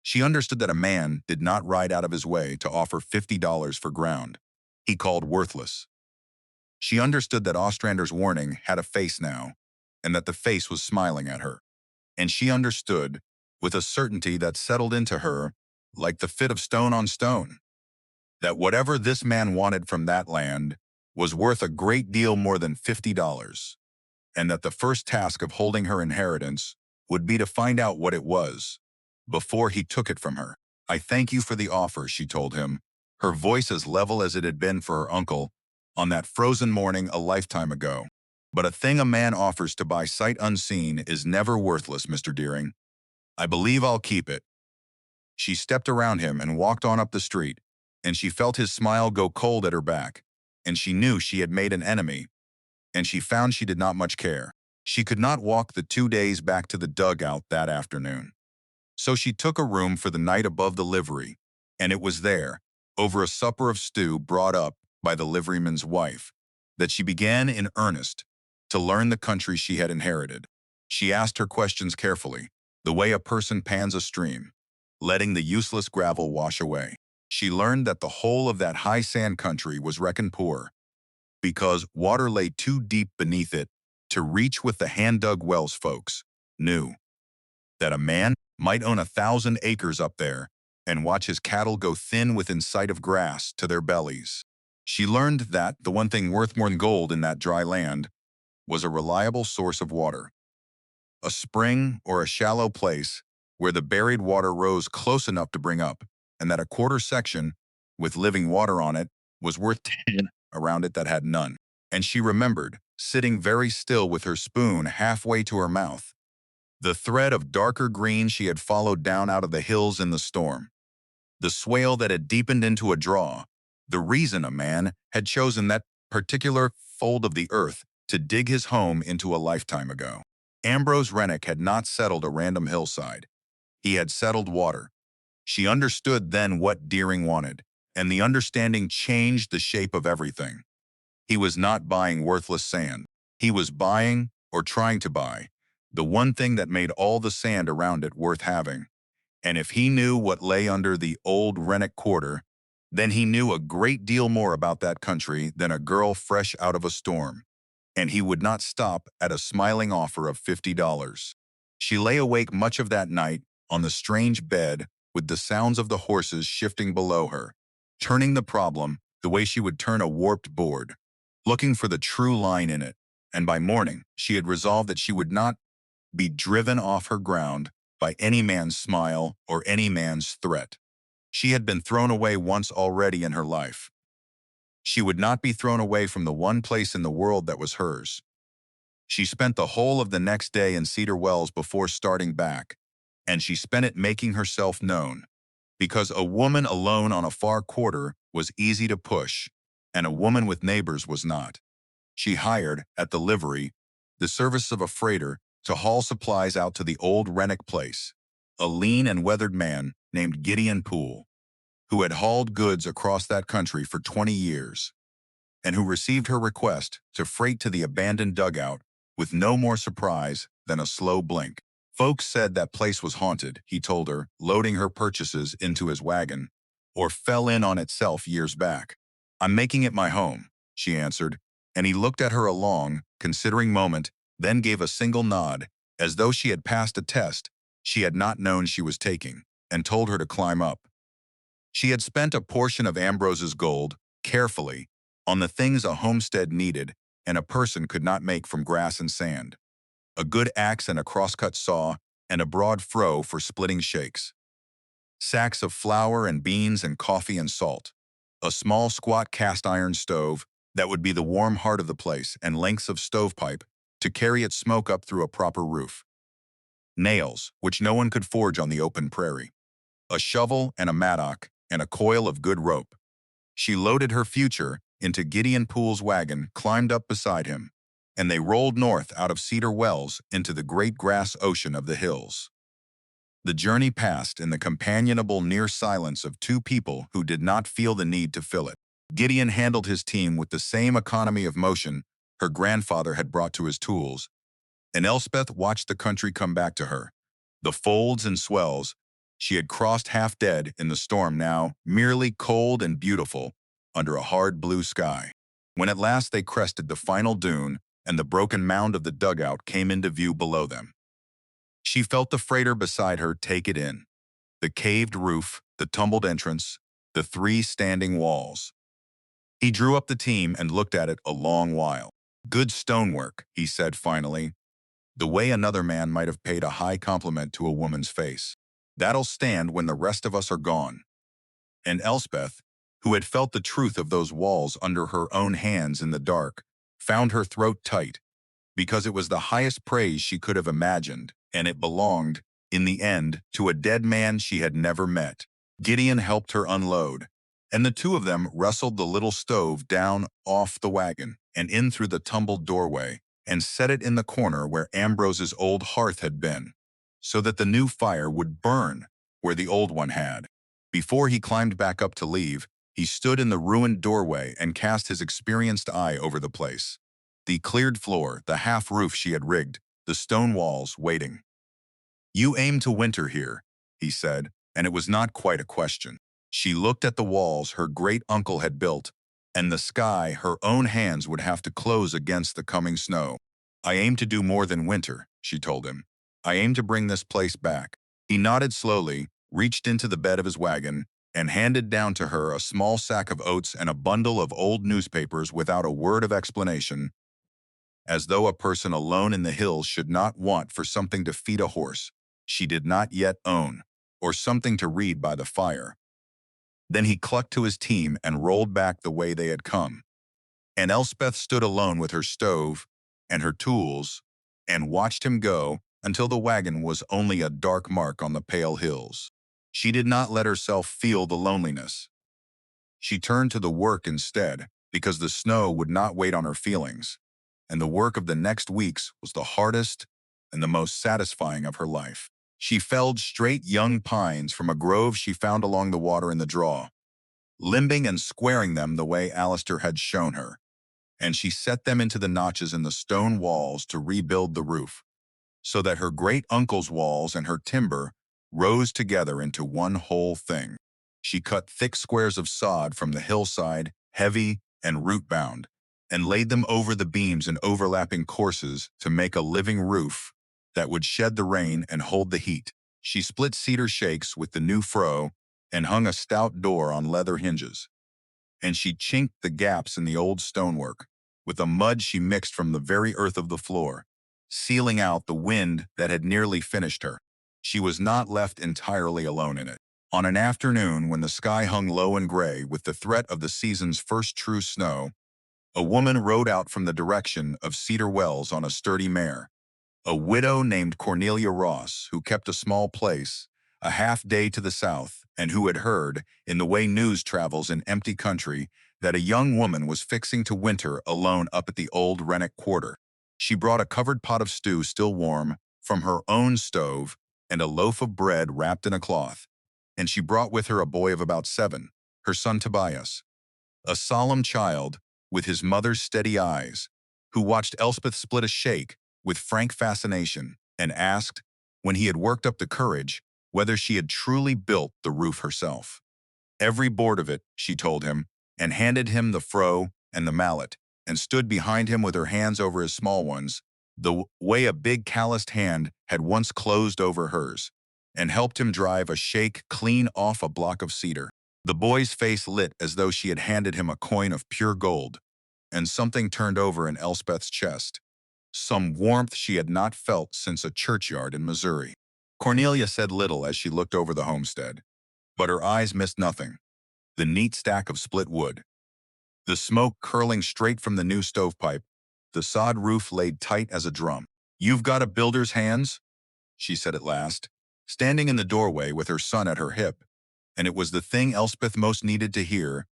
She understood that a man did not ride out of his way to offer $50 for ground he called worthless. She understood that Ostrander's warning had a face now, and that the face was smiling at her. And she understood, with a certainty that settled into her, like the fit of stone on stone, that whatever this man wanted from that land was worth a great deal more than $50, and that the first task of holding her inheritance would be to find out what it was, before he took it from her. I thank you for the offer, she told him, her voice as level as it had been for her uncle on that frozen morning a lifetime ago. But a thing a man offers to buy sight unseen is never worthless, Mr. Deering. I believe I'll keep it. She stepped around him and walked on up the street, and she felt his smile go cold at her back, and she knew she had made an enemy, and she found she did not much care. She could not walk the 2 days back to the dugout that afternoon. So she took a room for the night above the livery, and it was there, over a supper of stew brought up by the liveryman's wife, that she began in earnest to learn the country she had inherited. She asked her questions carefully, the way a person pans a stream, letting the useless gravel wash away. She learned that the whole of that high sand country was reckoned poor, because water lay too deep beneath it to reach with the hand-dug wells folks knew. That a man might own 1,000 acres up there and watch his cattle go thin within sight of grass to their bellies. She learned that the one thing worth more than gold in that dry land was a reliable source of water. A spring or a shallow place where the buried water rose close enough to bring up, and that a quarter section with living water on it was worth 10 around it that had none. And she remembered, sitting very still with her spoon halfway to her mouth, the thread of darker green she had followed down out of the hills in the storm, the swale that had deepened into a draw, the reason a man had chosen that particular fold of the earth to dig his home into a lifetime ago. Ambrose Rennick had not settled a random hillside. He had settled water. She understood then what Deering wanted, and the understanding changed the shape of everything. He was not buying worthless sand. He was buying, or trying to buy, the one thing that made all the sand around it worth having. And if he knew what lay under the old Rennick quarter, then he knew a great deal more about that country than a girl fresh out of a storm. and he would not stop at a smiling offer of $50. She lay awake much of that night on the strange bed with the sounds of the horses shifting below her, turning the problem the way she would turn a warped board, looking for the true line in it. And by morning, she had resolved that she would not be driven off her ground by any man's smile or any man's threat. She had been thrown away once already in her life. She would not be thrown away from the one place in the world that was hers. She spent the whole of the next day in Cedar Wells before starting back, and she spent it making herself known, because a woman alone on a far quarter was easy to push, and a woman with neighbors was not. She hired, at the livery, the service of a freighter to haul supplies out to the old Rennick place, a lean and weathered man named Gideon Poole, who had hauled goods across that country for 20 years, and who received her request to freight to the abandoned dugout with no more surprise than a slow blink. Folks said that place was haunted, he told her, loading her purchases into his wagon, or fell in on itself years back. I'm making it my home, she answered, and he looked at her a long, considering moment, then gave a single nod, as though she had passed a test she had not known she was taking, and told her to climb up. She had spent a portion of Ambrose's gold, carefully, on the things a homestead needed and a person could not make from grass and sand: a good axe and a crosscut saw, and a broad froe for splitting shakes, sacks of flour and beans and coffee and salt, a small squat cast-iron stove that would be the warm heart of the place, and lengths of stovepipe to carry its smoke up through a proper roof, nails, which no one could forge on the open prairie, a shovel and a mattock, and a coil of good rope. She loaded her future into Gideon Poole's wagon, climbed up beside him, and they rolled north out of Cedar Wells into the great grass ocean of the hills. The journey passed in the companionable near silence of two people who did not feel the need to fill it. Gideon handled his team with the same economy of motion her grandfather had brought to his tools, and Elspeth watched the country come back to her. The folds and swells she had crossed half dead in the storm, now merely cold and beautiful under a hard blue sky. When at last they crested the final dune and the broken mound of the dugout came into view below them, she felt the freighter beside her take it in: the caved roof, the tumbled entrance, the three standing walls. He drew up the team and looked at it a long while. "Good stonework," he said finally, the way another man might have paid a high compliment to a woman's face. "That'll stand when the rest of us are gone." And Elspeth, who had felt the truth of those walls under her own hands in the dark, found her throat tight, because it was the highest praise she could have imagined, and it belonged, in the end, to a dead man she had never met. Gideon helped her unload, and the two of them wrestled the little stove down off the wagon and in through the tumbled doorway, and set it in the corner where Ambrose's old hearth had been, so that the new fire would burn where the old one had. Before he climbed back up to leave, he stood in the ruined doorway and cast his experienced eye over the place: the cleared floor, the half-roof she had rigged, the stone walls waiting. "You aim to winter here," he said, and it was not quite a question. She looked at the walls her great-uncle had built, and the sky her own hands would have to close against the coming snow. "I aim to do more than winter," she told him. "I aim to bring this place back." He nodded slowly, reached into the bed of his wagon, and handed down to her a small sack of oats and a bundle of old newspapers without a word of explanation, as though a person alone in the hills should not want for something to feed a horse she did not yet own, or something to read by the fire. Then he clucked to his team and rolled back the way they had come, and Elspeth stood alone with her stove and her tools and watched him go until the wagon was only a dark mark on the pale hills. She did not let herself feel the loneliness. She turned to the work instead, because the snow would not wait on her feelings, and the work of the next weeks was the hardest and the most satisfying of her life. She felled straight young pines from a grove she found along the water in the draw, limbing and squaring them the way Alistair had shown her, and she set them into the notches in the stone walls to rebuild the roof, so that her great-uncle's walls and her timber rose together into one whole thing. She cut thick squares of sod from the hillside, heavy and root-bound, and laid them over the beams in overlapping courses to make a living roof that would shed the rain and hold the heat. She split cedar shakes with the new froe and hung a stout door on leather hinges. And she chinked the gaps in the old stonework with a mud she mixed from the very earth of the floor, sealing out the wind that had nearly finished her. She was not left entirely alone in it. On an afternoon when the sky hung low and gray with the threat of the season's first true snow, a woman rode out from the direction of Cedar Wells on a sturdy mare, a widow named Cornelia Ross, who kept a small place a half-day to the south and who had heard, in the way news travels in empty country, that a young woman was fixing to winter alone up at the old Rennick quarter. She brought a covered pot of stew still warm from her own stove and a loaf of bread wrapped in a cloth, and she brought with her a boy of about 7, her son Tobias, a solemn child with his mother's steady eyes, who watched Elspeth split a shake with frank fascination and asked, when he had worked up the courage, whether she had truly built the roof herself. Every board of it, she told him, and handed him the froe and the mallet, and stood behind him with her hands over his small ones, the way a big calloused hand had once closed over hers, and helped him drive a shake clean off a block of cedar. The boy's face lit as though she had handed him a coin of pure gold, and something turned over in Elspeth's chest, some warmth she had not felt since a churchyard in Missouri. Cornelia said little as she looked over the homestead, but her eyes missed nothing: the neat stack of split wood, the smoke curling straight from the new stovepipe, the sod roof laid tight as a drum. "You've got a builder's hands," she said at last, standing in the doorway with her son at her hip, and it was the thing Elspeth most needed to hear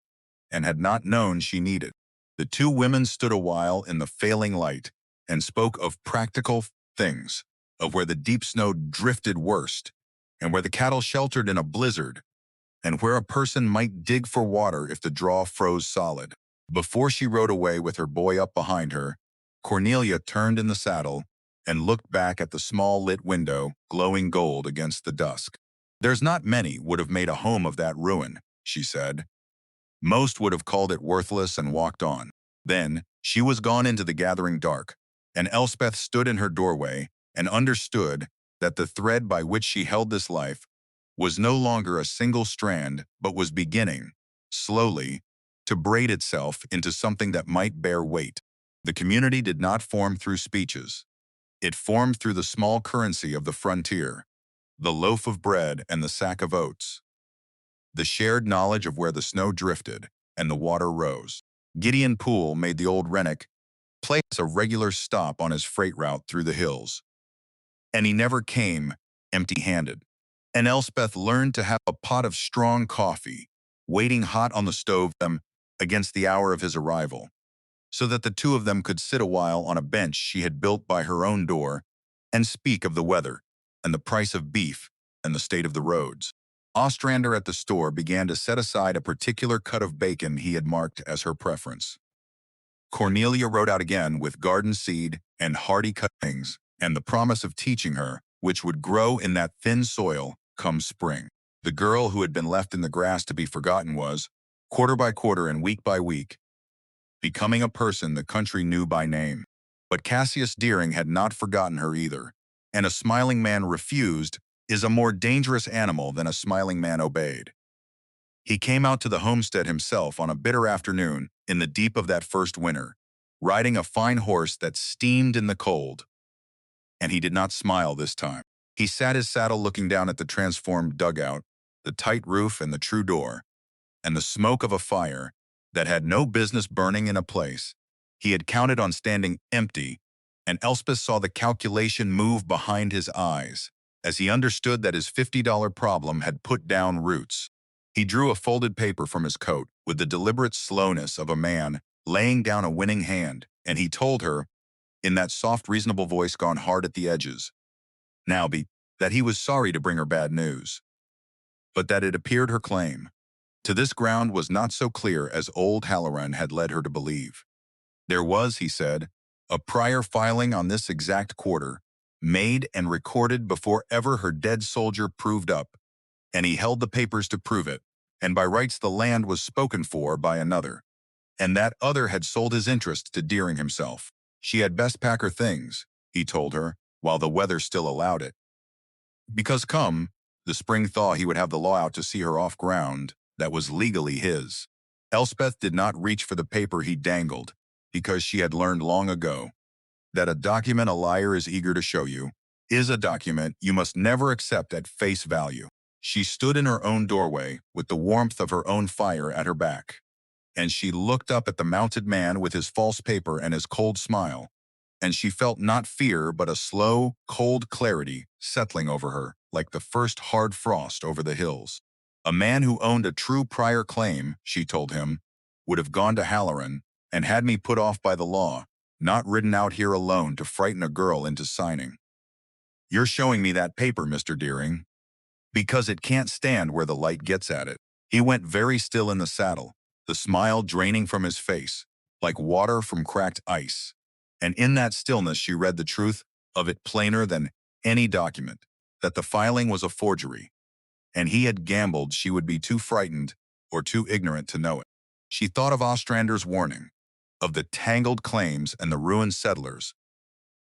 and had not known she needed. The two women stood a while in the failing light and spoke of practical things, of where the deep snow drifted worst, and where the cattle sheltered in a blizzard, and where a person might dig for water if the draw froze solid. Before she rode away with her boy up behind her, Cornelia turned in the saddle and looked back at the small lit window, glowing gold against the dusk. "There's not many would have made a home of that ruin," she said. "Most would have called it worthless and walked on." Then she was gone into the gathering dark, and Elspeth stood in her doorway and understood that the thread by which she held this life was no longer a single strand, but was beginning, slowly, to braid itself into something that might bear weight. The community did not form through speeches. It formed through the small currency of the frontier, the loaf of bread and the sack of oats, the shared knowledge of where the snow drifted and the water rose. Gideon Poole made the old Rennick place a regular stop on his freight route through the hills, and he never came empty-handed. And Elspeth learned to have a pot of strong coffee waiting hot on the stove against the hour of his arrival, so that the two of them could sit a while on a bench she had built by her own door and speak of the weather and the price of beef and the state of the roads. Ostrander at the store began to set aside a particular cut of bacon he had marked as her preference. Cornelia rode out again with garden seed and hardy cuttings and the promise of teaching her, which would grow in that thin soil come spring. The girl who had been left in the grass to be forgotten was, quarter by quarter and week by week, becoming a person the country knew by name. But Cassius Deering had not forgotten her either, and a smiling man refused is a more dangerous animal than a smiling man obeyed. He came out to the homestead himself on a bitter afternoon in the deep of that first winter, riding a fine horse that steamed in the cold. And he did not smile this time. He sat his saddle looking down at the transformed dugout, the tight roof and the true door, and the smoke of a fire that had no business burning in a place he had counted on standing empty, and Elspeth saw the calculation move behind his eyes as he understood that his $50 problem had put down roots. He drew a folded paper from his coat with the deliberate slowness of a man laying down a winning hand, and he told her, in that soft, reasonable voice gone hard at the edges, now that he was sorry to bring her bad news, but that it appeared her claim to this ground was not so clear as old Halloran had led her to believe. There was, he said, a prior filing on this exact quarter, made and recorded before ever her dead soldier proved up, and he held the papers to prove it, and by rights the land was spoken for by another. and that other had sold his interest to Deering himself. She had best pack her things, he told her, while the weather still allowed it. Because come the spring thaw, he would have the law out to see her off ground that was legally his. Elspeth did not reach for the paper he dangled, because she had learned long ago that a document a liar is eager to show you is a document you must never accept at face value. She stood in her own doorway with the warmth of her own fire at her back, and she looked up at the mounted man with his false paper and his cold smile, and she felt not fear but a slow, cold clarity settling over her like the first hard frost over the hills. A man who owned a true prior claim, she told him, would have gone to Halloran and had me put off by the law, not ridden out here alone to frighten a girl into signing. You're showing me that paper, Mr. Deering, because it can't stand where the light gets at it. He went very still in the saddle, the smile draining from his face, like water from cracked ice. And in that stillness she read the truth of it plainer than any document, that the filing was a forgery, and he had gambled she would be too frightened or too ignorant to know it. She thought of Ostrander's warning, of the tangled claims and the ruined settlers,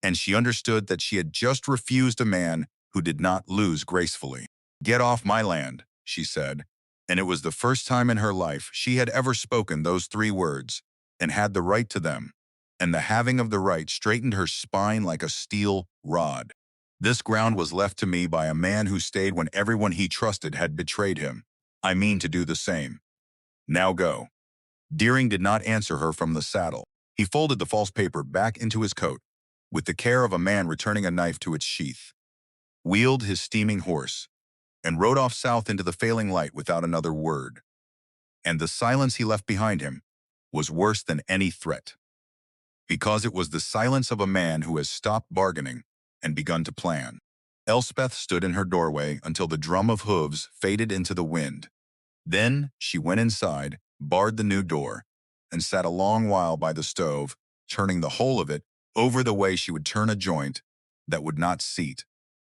and she understood that she had just refused a man who did not lose gracefully. "Get off my land," she said, and it was the first time in her life she had ever spoken those 3 words, and had the right to them, and the having of the right straightened her spine like a steel rod. This ground was left to me by a man who stayed when everyone he trusted had betrayed him. I mean to do the same. Now go. Deering did not answer her from the saddle. He folded the false paper back into his coat, with the care of a man returning a knife to its sheath, wheeled his steaming horse, and rode off south into the failing light without another word. And the silence he left behind him was worse than any threat, because it was the silence of a man who has stopped bargaining and begun to plan. Elspeth stood in her doorway until the drum of hooves faded into the wind. Then she went inside, barred the new door, and sat a long while by the stove, turning the whole of it over the way she would turn a joint that would not seat,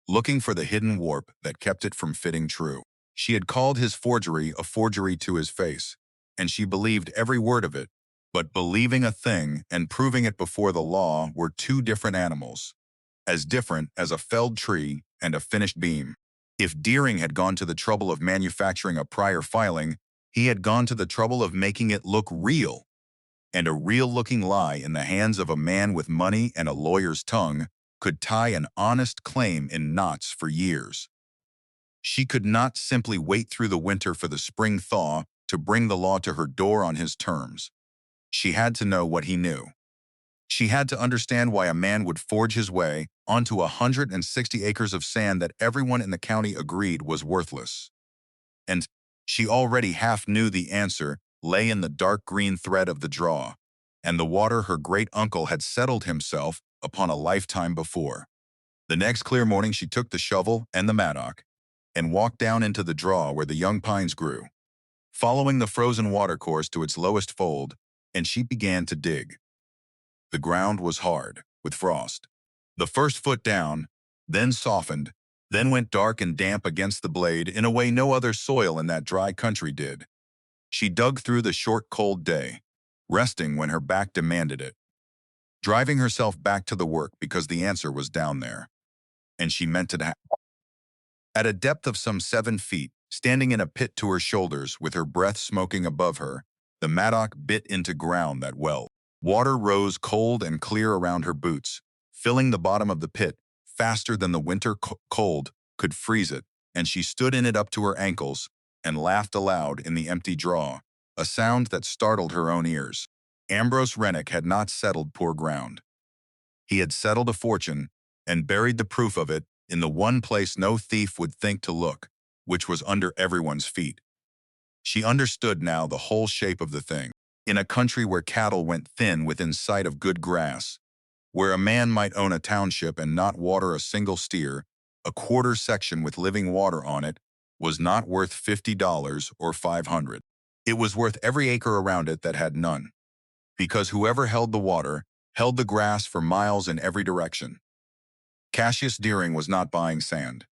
looking for the hidden warp that kept it from fitting true. She had called his forgery a forgery to his face, and she believed every word of it, but believing a thing and proving it before the law were 2 different animals, as different as a felled tree and a finished beam. If Deering had gone to the trouble of manufacturing a prior filing, he had gone to the trouble of making it look real, and a real-looking lie in the hands of a man with money and a lawyer's tongue could tie an honest claim in knots for years. She could not simply wait through the winter for the spring thaw to bring the law to her door on his terms. She had to know what he knew. She had to understand why a man would forge his way onto 160 acres of sand that everyone in the county agreed was worthless. And she already half knew the answer lay in the dark green thread of the draw, and the water her great-uncle had settled himself upon a lifetime before. The next clear morning she took the shovel and the mattock, and walked down into the draw where the young pines grew, following the frozen watercourse to its lowest fold, and she began to dig. The ground was hard, with frost. The first foot down, then softened, then went dark and damp against the blade in a way no other soil in that dry country did. She dug through the short, cold day, resting when her back demanded it, driving herself back to the work because the answer was down there, and she meant it. At a depth of some 7 feet, standing in a pit to her shoulders with her breath smoking above her, the mattock bit into ground that well. Water rose cold and clear around her boots, filling the bottom of the pit faster than the winter cold could freeze it, and she stood in it up to her ankles and laughed aloud in the empty draw, a sound that startled her own ears. Ambrose Rennick had not settled poor ground. He had settled a fortune and buried the proof of it in the one place no thief would think to look, which was under everyone's feet. She understood now the whole shape of the thing. In a country where cattle went thin within sight of good grass, where a man might own a township and not water a single steer, a quarter section with living water on it was not worth $50 or $500. It was worth every acre around it that had none, because whoever held the water held the grass for miles in every direction. Cassius Deering was not buying sand.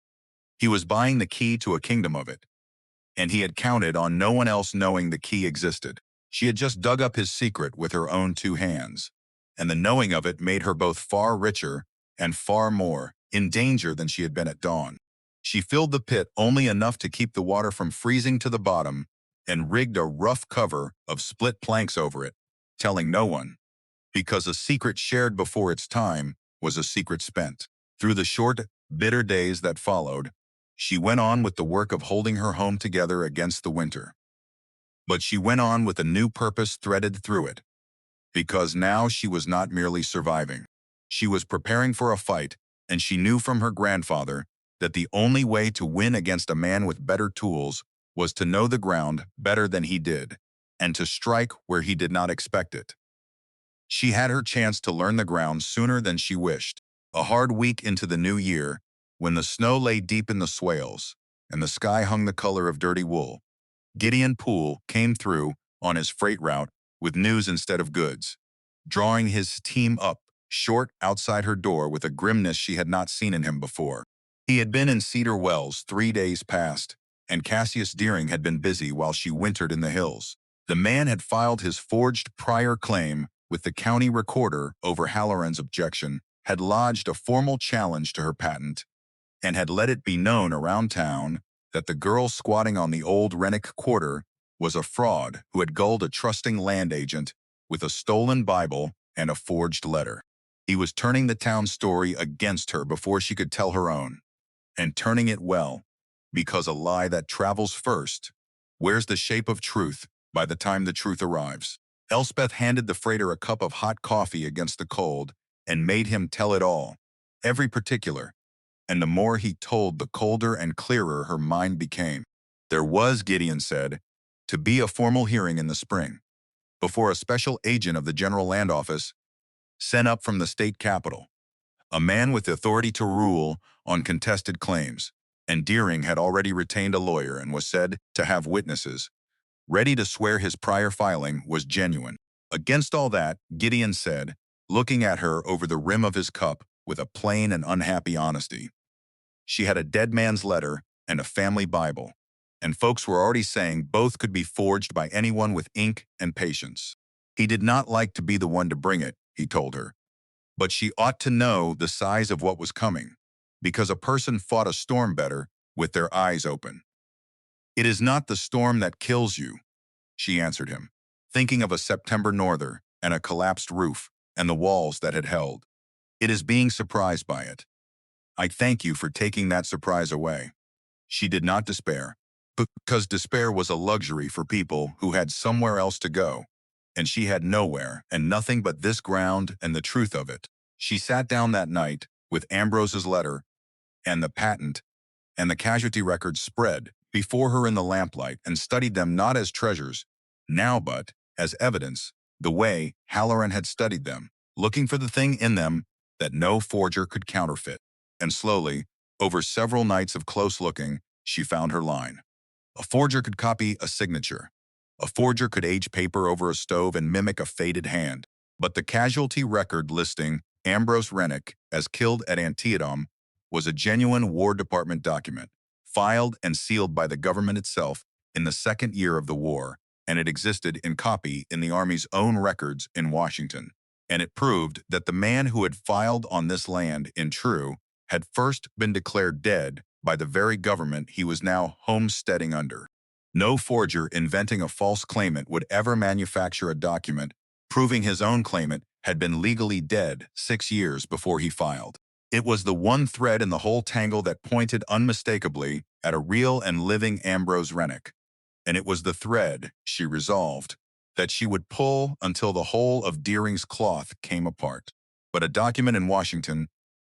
He was buying the key to a kingdom of it, and he had counted on no one else knowing the key existed. She had just dug up his secret with her own two hands, and the knowing of it made her both far richer and far more in danger than she had been at dawn. She filled the pit only enough to keep the water from freezing to the bottom and rigged a rough cover of split planks over it, telling no one, because a secret shared before its time was a secret spent. Through the short, bitter days that followed, she went on with the work of holding her home together against the winter. But she went on with a new purpose threaded through it, because now she was not merely surviving. She was preparing for a fight, and she knew from her grandfather that the only way to win against a man with better tools was to know the ground better than he did, and to strike where he did not expect it. She had her chance to learn the ground sooner than she wished. A hard week into the new year, when the snow lay deep in the swales, and the sky hung the color of dirty wool, Gideon Poole came through on his freight route with news instead of goods, drawing his team up short outside her door with a grimness she had not seen in him before. He had been in Cedar Wells 3 days past, and Cassius Deering had been busy while she wintered in the hills. The man had filed his forged prior claim with the county recorder over Halloran's objection, had lodged a formal challenge to her patent, and had let it be known around town that the girl squatting on the old Rennick quarter was a fraud who had gulled a trusting land agent with a stolen Bible and a forged letter. He was turning the town's story against her before she could tell her own, and turning it well, because a lie that travels first wears the shape of truth by the time the truth arrives. Elspeth handed the freighter a cup of hot coffee against the cold and made him tell it all, every particular, and the more he told, the colder and clearer her mind became. There was, Gideon said, to be a formal hearing in the spring, before a special agent of the General Land Office sent up from the state capital, a man with authority to rule on contested claims, and Deering had already retained a lawyer and was said to have witnesses, ready to swear his prior filing was genuine. Against all that, Gideon said, looking at her over the rim of his cup with a plain and unhappy honesty, she had a dead man's letter and a family Bible, and folks were already saying both could be forged by anyone with ink and patience. He did not like to be the one to bring it, he told her, but she ought to know the size of what was coming, because a person fought a storm better with their eyes open. It is not the storm that kills you, she answered him, thinking of a September norther and a collapsed roof and the walls that had held. It is being surprised by it. I thank you for taking that surprise away. She did not despair, because despair was a luxury for people who had somewhere else to go, and she had nowhere and nothing but this ground and the truth of it. She sat down that night with Ambrose's letter and the patent and the casualty records spread before her in the lamplight and studied them not as treasures, now but as evidence, the way Halloran had studied them, looking for the thing in them that no forger could counterfeit. And slowly, over several nights of close looking, she found her line. A forger could copy a signature. A forger could age paper over a stove and mimic a faded hand. But the casualty record listing Ambrose Rennick as killed at Antietam was a genuine War Department document, filed and sealed by the government itself in the second year of the war, and it existed in copy in the Army's own records in Washington. And it proved that the man who had filed on this land in true had first been declared dead by the very government he was now homesteading under. No forger inventing a false claimant would ever manufacture a document proving his own claimant had been legally dead 6 years before he filed. It was the one thread in the whole tangle that pointed unmistakably at a real and living Ambrose Rennick. And it was the thread, she resolved, that she would pull until the whole of Deering's cloth came apart. But a document in Washington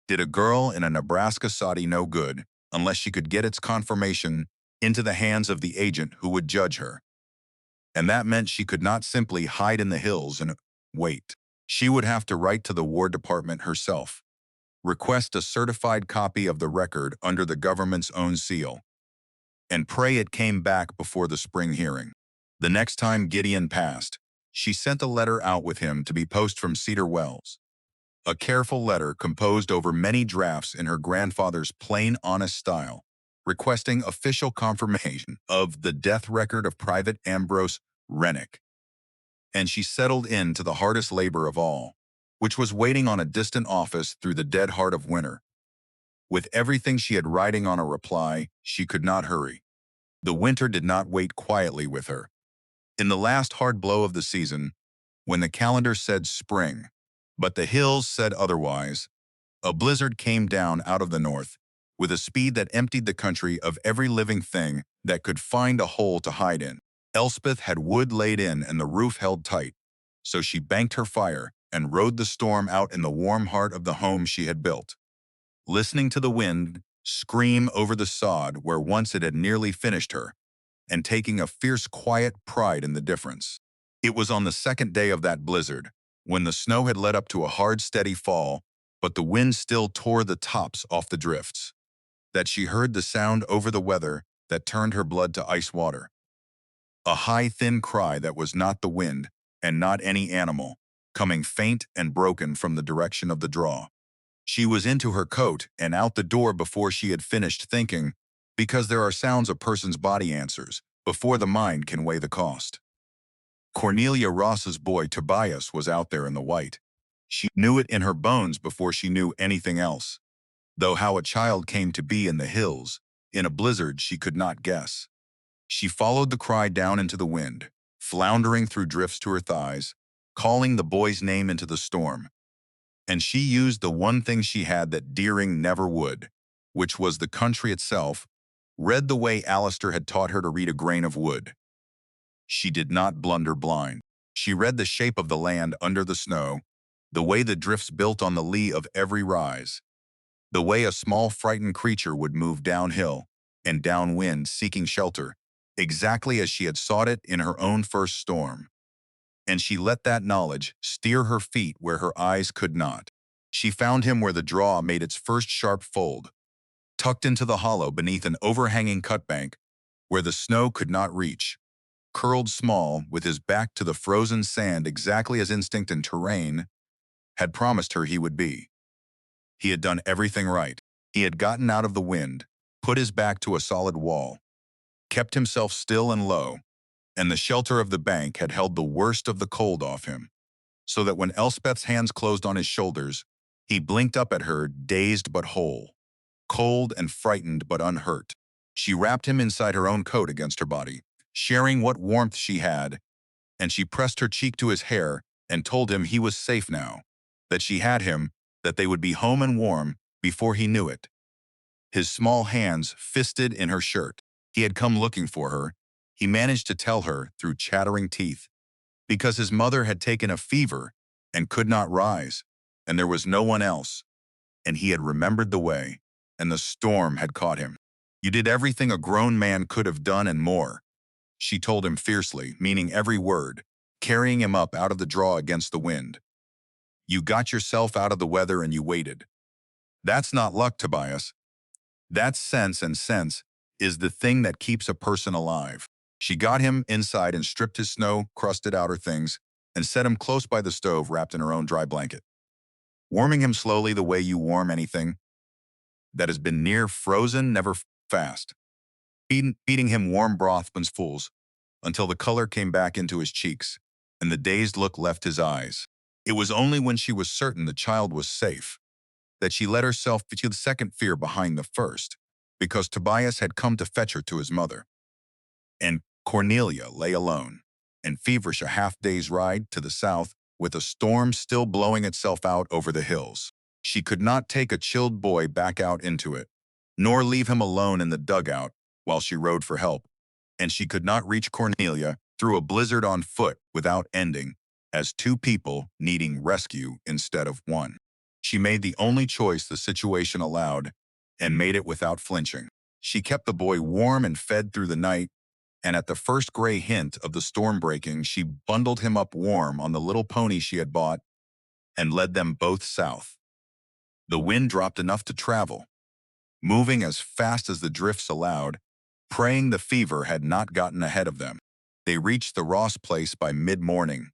did a girl in a Nebraska soddy no good unless she could get its confirmation into the hands of the agent who would judge her. And that meant she could not simply hide in the hills and wait. She would have to write to the War Department herself, request a certified copy of the record under the government's own seal, and pray it came back before the spring hearing. The next time Gideon passed, she sent a letter out with him to be posted from Cedar Wells. A careful letter composed over many drafts in her grandfather's plain, honest style, requesting official confirmation of the death record of Private Ambrose Rennick, and she settled into the hardest labor of all, which was waiting on a distant office through the dead heart of winter. With everything she had riding on a reply, she could not hurry. The winter did not wait quietly with her. In the last hard blow of the season, when the calendar said spring, but the hills said otherwise, a blizzard came down out of the north, with a speed that emptied the country of every living thing that could find a hole to hide in. Elspeth had wood laid in and the roof held tight, so she banked her fire and rode the storm out in the warm heart of the home she had built, listening to the wind scream over the sod where once it had nearly finished her, and taking a fierce quiet pride in the difference. It was on the second day of that blizzard, when the snow had led up to a hard, steady fall, but the wind still tore the tops off the drifts, that she heard the sound over the weather that turned her blood to ice water. A high, thin cry that was not the wind, and not any animal, coming faint and broken from the direction of the draw. She was into her coat and out the door before she had finished thinking, because there are sounds a person's body answers before the mind can weigh the cost. Cornelia Ross's boy Tobias was out there in the white. She knew it in her bones before she knew anything else, though how a child came to be in the hills, in a blizzard, she could not guess. She followed the cry down into the wind, floundering through drifts to her thighs, calling the boy's name into the storm. And she used the one thing she had that Deering never would, which was the country itself, read the way Alistair had taught her to read a grain of wood. She did not blunder blind. She read the shape of the land under the snow, the way the drifts built on the lee of every rise, the way a small frightened creature would move downhill and downwind seeking shelter, exactly as she had sought it in her own first storm. And she let that knowledge steer her feet where her eyes could not. She found him where the draw made its first sharp fold, tucked into the hollow beneath an overhanging cutbank where the snow could not reach, curled small with his back to the frozen sand exactly as instinct and terrain had promised her he would be. He had done everything right. He had gotten out of the wind, put his back to a solid wall, kept himself still and low, and the shelter of the bank had held the worst of the cold off him, so that when Elspeth's hands closed on his shoulders, he blinked up at her, dazed but whole, cold and frightened but unhurt. She wrapped him inside her own coat against her body, sharing what warmth she had, and she pressed her cheek to his hair and told him he was safe now, that she had him, that they would be home and warm before he knew it. His small hands fisted in her shirt. He had come looking for her. He managed to tell her through chattering teeth, because his mother had taken a fever and could not rise, and there was no one else, and he had remembered the way, and the storm had caught him. You did everything a grown man could have done and more, she told him fiercely, meaning every word, carrying him up out of the draw against the wind. You got yourself out of the weather and you waited. That's not luck, Tobias. That's sense, and sense is the thing that keeps a person alive. She got him inside and stripped his snow-crusted outer things and set him close by the stove wrapped in her own dry blanket, warming him slowly the way you warm anything that has been near frozen, never fast, feeding him warm broth spoonfuls until the color came back into his cheeks and the dazed look left his eyes. It was only when she was certain the child was safe that she let herself feel the second fear behind the first, because Tobias had come to fetch her to his mother. And Cornelia lay alone and feverish a half-day's ride to the south with a storm still blowing itself out over the hills. She could not take a chilled boy back out into it, nor leave him alone in the dugout while she rode for help, and she could not reach Cornelia through a blizzard on foot without ending as two people needing rescue instead of one. She made the only choice the situation allowed and made it without flinching. She kept the boy warm and fed through the night, and at the first gray hint of the storm breaking, she bundled him up warm on the little pony she had bought and led them both south. The wind dropped enough to travel, moving as fast as the drifts allowed, praying the fever had not gotten ahead of them. They reached the Ross place by mid-morning,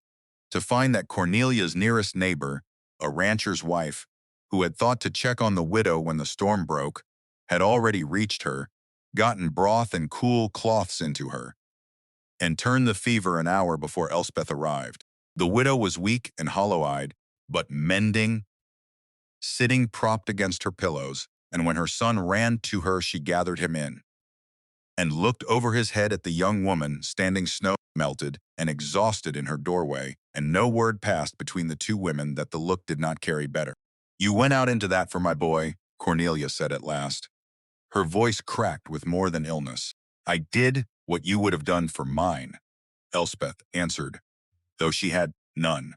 to find that Cornelia's nearest neighbor, a rancher's wife, who had thought to check on the widow when the storm broke, had already reached her, gotten broth and cool cloths into her, and turned the fever an hour before Elspeth arrived. The widow was weak and hollow-eyed, but mending, sitting propped against her pillows, and when her son ran to her, she gathered him in and looked over his head at the young woman standing snow-melted and exhausted in her doorway, and no word passed between the two women that the look did not carry better. "You went out into that for my boy," Cornelia said at last. Her voice cracked with more than illness. "I did what you would have done for mine," Elspeth answered, though she had none.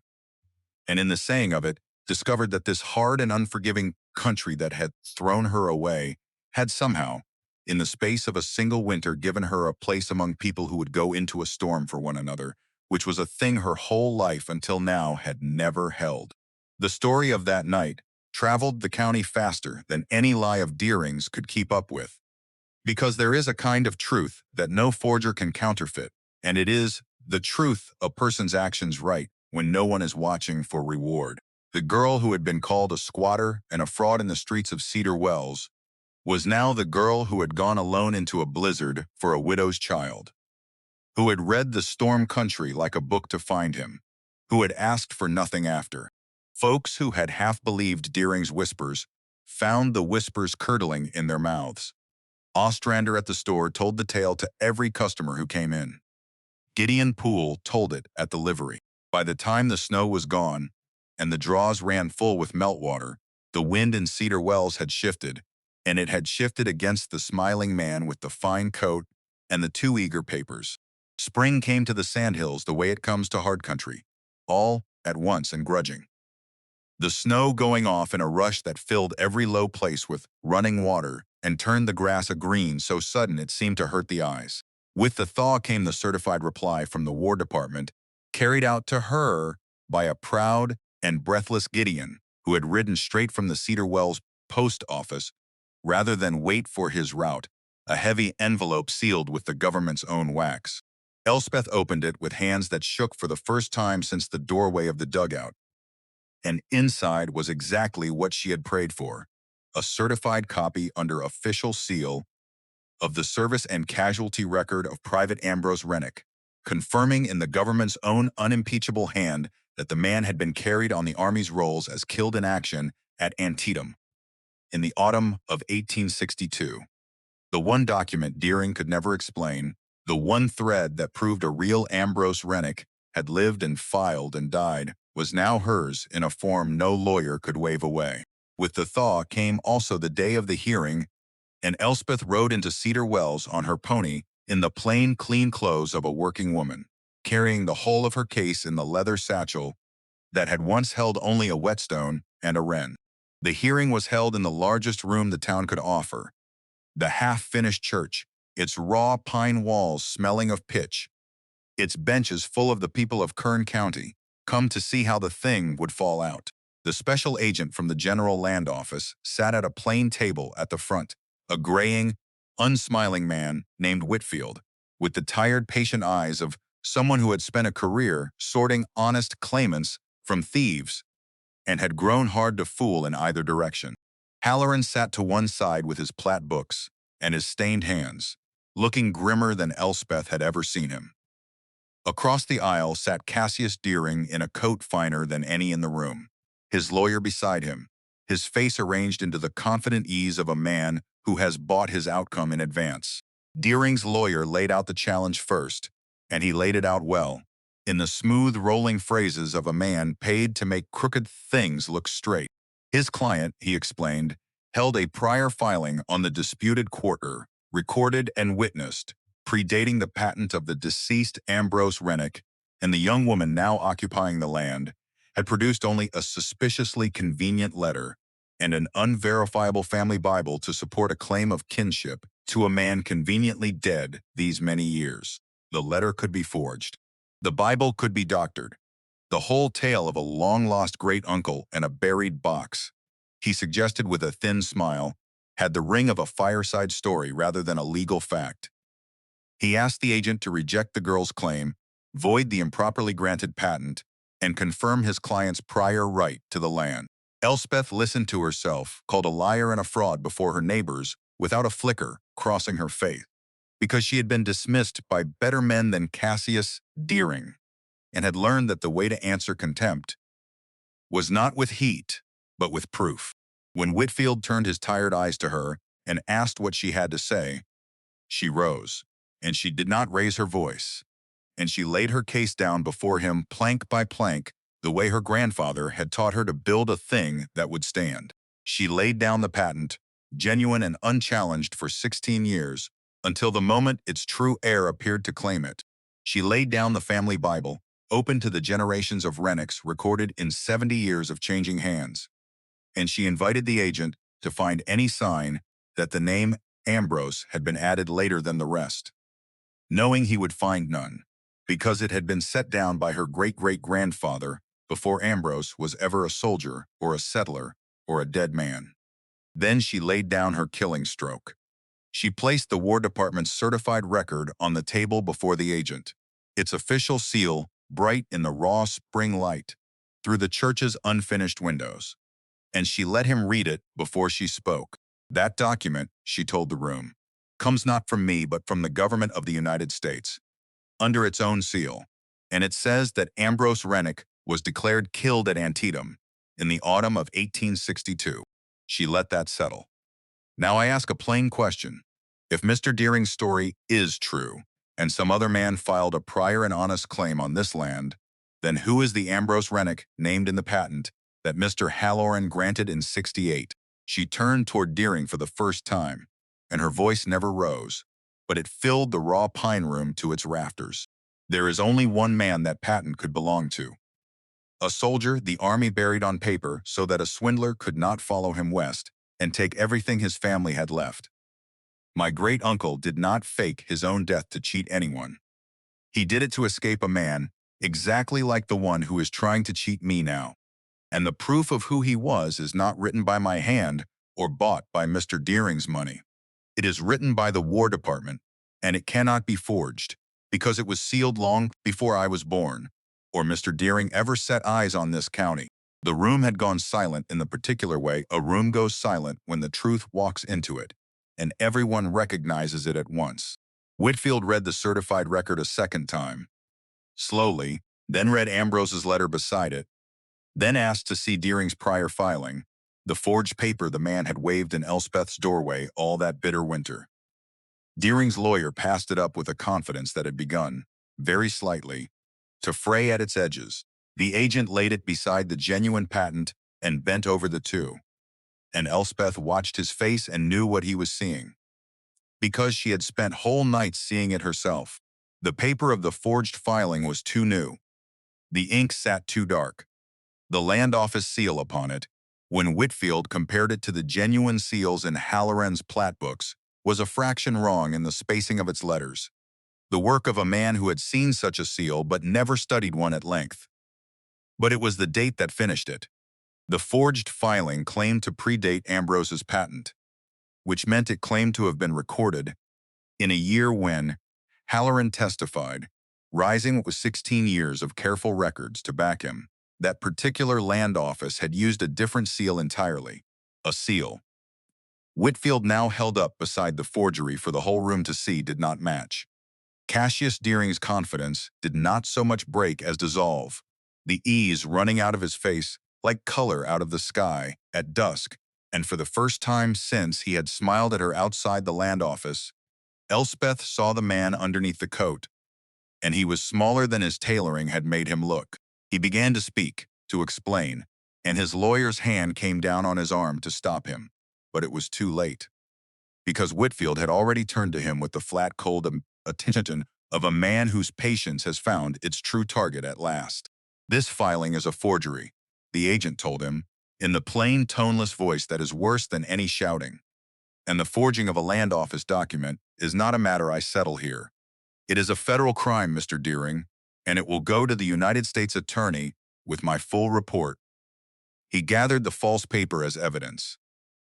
And in the saying of it, discovered that this hard and unforgiving country that had thrown her away had somehow, in the space of a single winter, given her a place among people who would go into a storm for one another, which was a thing her whole life until now had never held. The story of that night traveled the county faster than any lie of Deering's could keep up with, because there is a kind of truth that no forger can counterfeit, and it is the truth a person's actions right when no one is watching for reward. The girl who had been called a squatter and a fraud in the streets of Cedar Wells was now the girl who had gone alone into a blizzard for a widow's child, who had read the storm country like a book to find him, who had asked for nothing after. Folks who had half believed Deering's whispers found the whispers curdling in their mouths. Ostrander at the store told the tale to every customer who came in. Gideon Poole told it at the livery. By the time the snow was gone and the draws ran full with meltwater, the wind in Cedar Wells had shifted, and it had shifted against the smiling man with the fine coat and the two eager papers. Spring came to the Sandhills the way it comes to hard country, all at once and grudging. The snow going off in a rush that filled every low place with running water and turned the grass a green so sudden it seemed to hurt the eyes. With the thaw came the certified reply from the War Department, carried out to her by a proud and breathless Gideon, who had ridden straight from the Cedar Wells post office rather than wait for his route, a heavy envelope sealed with the government's own wax. Elspeth opened it with hands that shook for the first time since the doorway of the dugout. And inside was exactly what she had prayed for, a certified copy under official seal of the service and casualty record of Private Ambrose Rennick, confirming in the government's own unimpeachable hand that the man had been carried on the Army's rolls as killed in action at Antietam in the autumn of 1862. The one document Deering could never explain, the one thread that proved a real Ambrose Rennick had lived and filed and died, was now hers in a form no lawyer could wave away. With the thaw came also the day of the hearing, and Elspeth rode into Cedar Wells on her pony in the plain, clean clothes of a working woman, carrying the whole of her case in the leather satchel that had once held only a whetstone and a wren. The hearing was held in the largest room the town could offer, the half-finished church, its raw pine walls smelling of pitch, its benches full of the people of Kern County, come to see how the thing would fall out. The special agent from the General Land Office sat at a plain table at the front, a graying, unsmiling man named Whitfield, with the tired, patient eyes of someone who had spent a career sorting honest claimants from thieves and had grown hard to fool in either direction. Halloran sat to one side with his plat books and his stained hands, looking grimmer than Elspeth had ever seen him. Across the aisle sat Cassius Deering in a coat finer than any in the room, his lawyer beside him, his face arranged into the confident ease of a man who has bought his outcome in advance. Deering's lawyer laid out the challenge first, and he laid it out well, in the smooth, rolling phrases of a man paid to make crooked things look straight. His client, he explained, held a prior filing on the disputed quarter, recorded and witnessed, predating the patent of the deceased Ambrose Rennick, and the young woman now occupying the land had produced only a suspiciously convenient letter and an unverifiable family Bible to support a claim of kinship to a man conveniently dead these many years. The letter could be forged. The Bible could be doctored. The whole tale of a long-lost great-uncle and a buried box, he suggested with a thin smile, had the ring of a fireside story rather than a legal fact. He asked the agent to reject the girl's claim, void the improperly granted patent, and confirm his client's prior right to the land. Elspeth listened to herself, called a liar and a fraud before her neighbors, without a flicker crossing her face, because she had been dismissed by better men than Cassius Deering. and had learned that the way to answer contempt was not with heat, but with proof. When Whitfield turned his tired eyes to her and asked what she had to say, she rose, and she did not raise her voice, and she laid her case down before him plank by plank, the way her grandfather had taught her to build a thing that would stand. She laid down the patent, genuine and unchallenged for 16 years, until the moment its true heir appeared to claim it. She laid down the family Bible, open to the generations of Rennicks recorded in 70 years of changing hands, and she invited the agent to find any sign that the name Ambrose had been added later than the rest, knowing he would find none, because it had been set down by her great-great-grandfather before Ambrose was ever a soldier or a settler or a dead man. Then she laid down her killing stroke. She placed the War Department's certified record on the table before the agent, its official seal bright in the raw spring light through the church's unfinished windows, and she let him read it before she spoke. That document, she told the room, comes not from me but from the government of the United States, under its own seal, and it says that Ambrose Rennick was declared killed at Antietam in the autumn of 1862. She let that settle. Now I ask a plain question. If Mr. Deering's story is true, and some other man filed a prior and honest claim on this land, then who is the Ambrose Rennick named in the patent that Mr. Halloran granted in '68? She turned toward Deering for the first time, and her voice never rose, but it filled the raw pine room to its rafters. There is only one man that patent could belong to. A soldier the army buried on paper so that a swindler could not follow him west and take everything his family had left. My great-uncle did not fake his own death to cheat anyone. He did it to escape a man exactly like the one who is trying to cheat me now. And the proof of who he was is not written by my hand or bought by Mr. Deering's money. It is written by the War Department, and it cannot be forged, because it was sealed long before I was born, or Mr. Deering ever set eyes on this county. The room had gone silent in the particular way a room goes silent when the truth walks into it, and everyone recognizes it at once. Whitfield read the certified record a second time, slowly, then read Ambrose's letter beside it, then asked to see Deering's prior filing, the forged paper the man had waved in Elspeth's doorway all that bitter winter. Deering's lawyer passed it up with a confidence that had begun, very slightly, to fray at its edges. The agent laid it beside the genuine patent and bent over the two, and Elspeth watched his face and knew what he was seeing, because she had spent whole nights seeing it herself. The paper of the forged filing was too new. The ink sat too dark. The land office seal upon it, when Whitfield compared it to the genuine seals in Halloran's plat books, was a fraction wrong in the spacing of its letters, the work of a man who had seen such a seal but never studied one at length. But it was the date that finished it. The forged filing claimed to predate Ambrose's patent, which meant it claimed to have been recorded in a year when, Halloran testified, Rising was 16 years of careful records to back him. That particular land office had used a different seal entirely, a seal Whitfield now held up beside the forgery for the whole room to see did not match. Cassius Deering's confidence did not so much break as dissolve, the ease running out of his face like color out of the sky at dusk, and for the first time since he had smiled at her outside the land office, Elspeth saw the man underneath the coat, and he was smaller than his tailoring had made him look. He began to speak, to explain, and his lawyer's hand came down on his arm to stop him, but it was too late, because Whitfield had already turned to him with the flat, cold attention of a man whose patience has found its true target at last. This filing is a forgery, the agent told him, in the plain, toneless voice that is worse than any shouting. And the forging of a land office document is not a matter I settle here. It is a federal crime, Mr. Deering, and it will go to the United States Attorney with my full report. He gathered the false paper as evidence.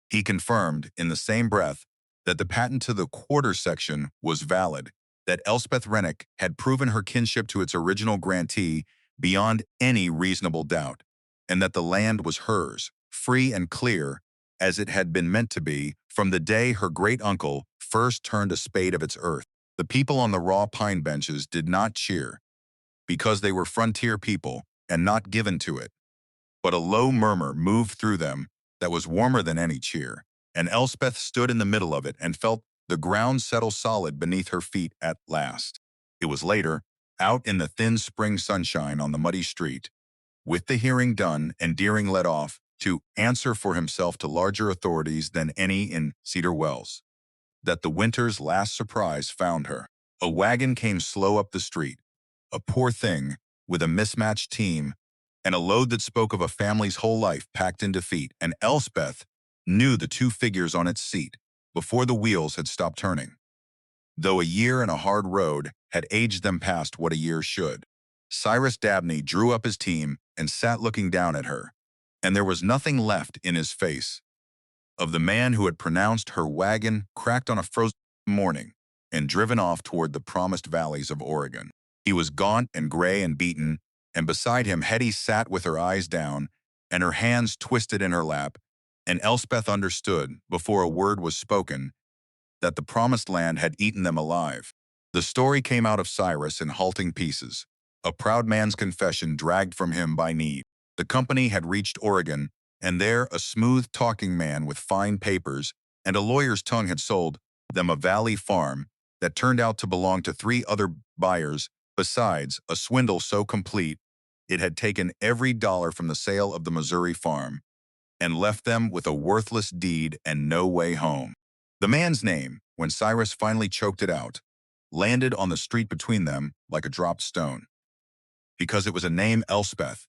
He confirmed, in the same breath, that the patent to the quarter section was valid, that Elspeth Rennick had proven her kinship to its original grantee beyond any reasonable doubt, and that the land was hers, free and clear, as it had been meant to be from the day her great-uncle first turned a spade of its earth. The people on the raw pine benches did not cheer. because they were frontier people and not given to it. But a low murmur moved through them that was warmer than any cheer, and Elspeth stood in the middle of it and felt the ground settle solid beneath her feet at last. It was later, out in the thin spring sunshine on the muddy street, with the hearing done and Deering led off to answer for himself to larger authorities than any in Cedar Wells, that the winter's last surprise found her. A wagon came slow up the street, a poor thing with a mismatched team and a load that spoke of a family's whole life packed into feet, and Elspeth knew the two figures on its seat before the wheels had stopped turning, though a year and a hard road had aged them past what a year should. Cyrus Dabney drew up his team and sat looking down at her, and there was nothing left in his face of the man who had pronounced her wagon cracked on a frozen morning and driven off toward the promised valleys of Oregon. He was gaunt and gray and beaten, and beside him Hetty sat with her eyes down and her hands twisted in her lap, and Elspeth understood, before a word was spoken, that the promised land had eaten them alive. The story came out of Cyrus in halting pieces, a proud man's confession dragged from him by need. The company had reached Oregon, and there a smooth-talking man with fine papers and a lawyer's tongue had sold them a valley farm that turned out to belong to 3 other buyers, besides a swindle so complete it had taken every dollar from the sale of the Missouri farm and left them with a worthless deed and no way home. The man's name, when Cyrus finally choked it out, landed on the street between them like a dropped stone, because it was a name Elspeth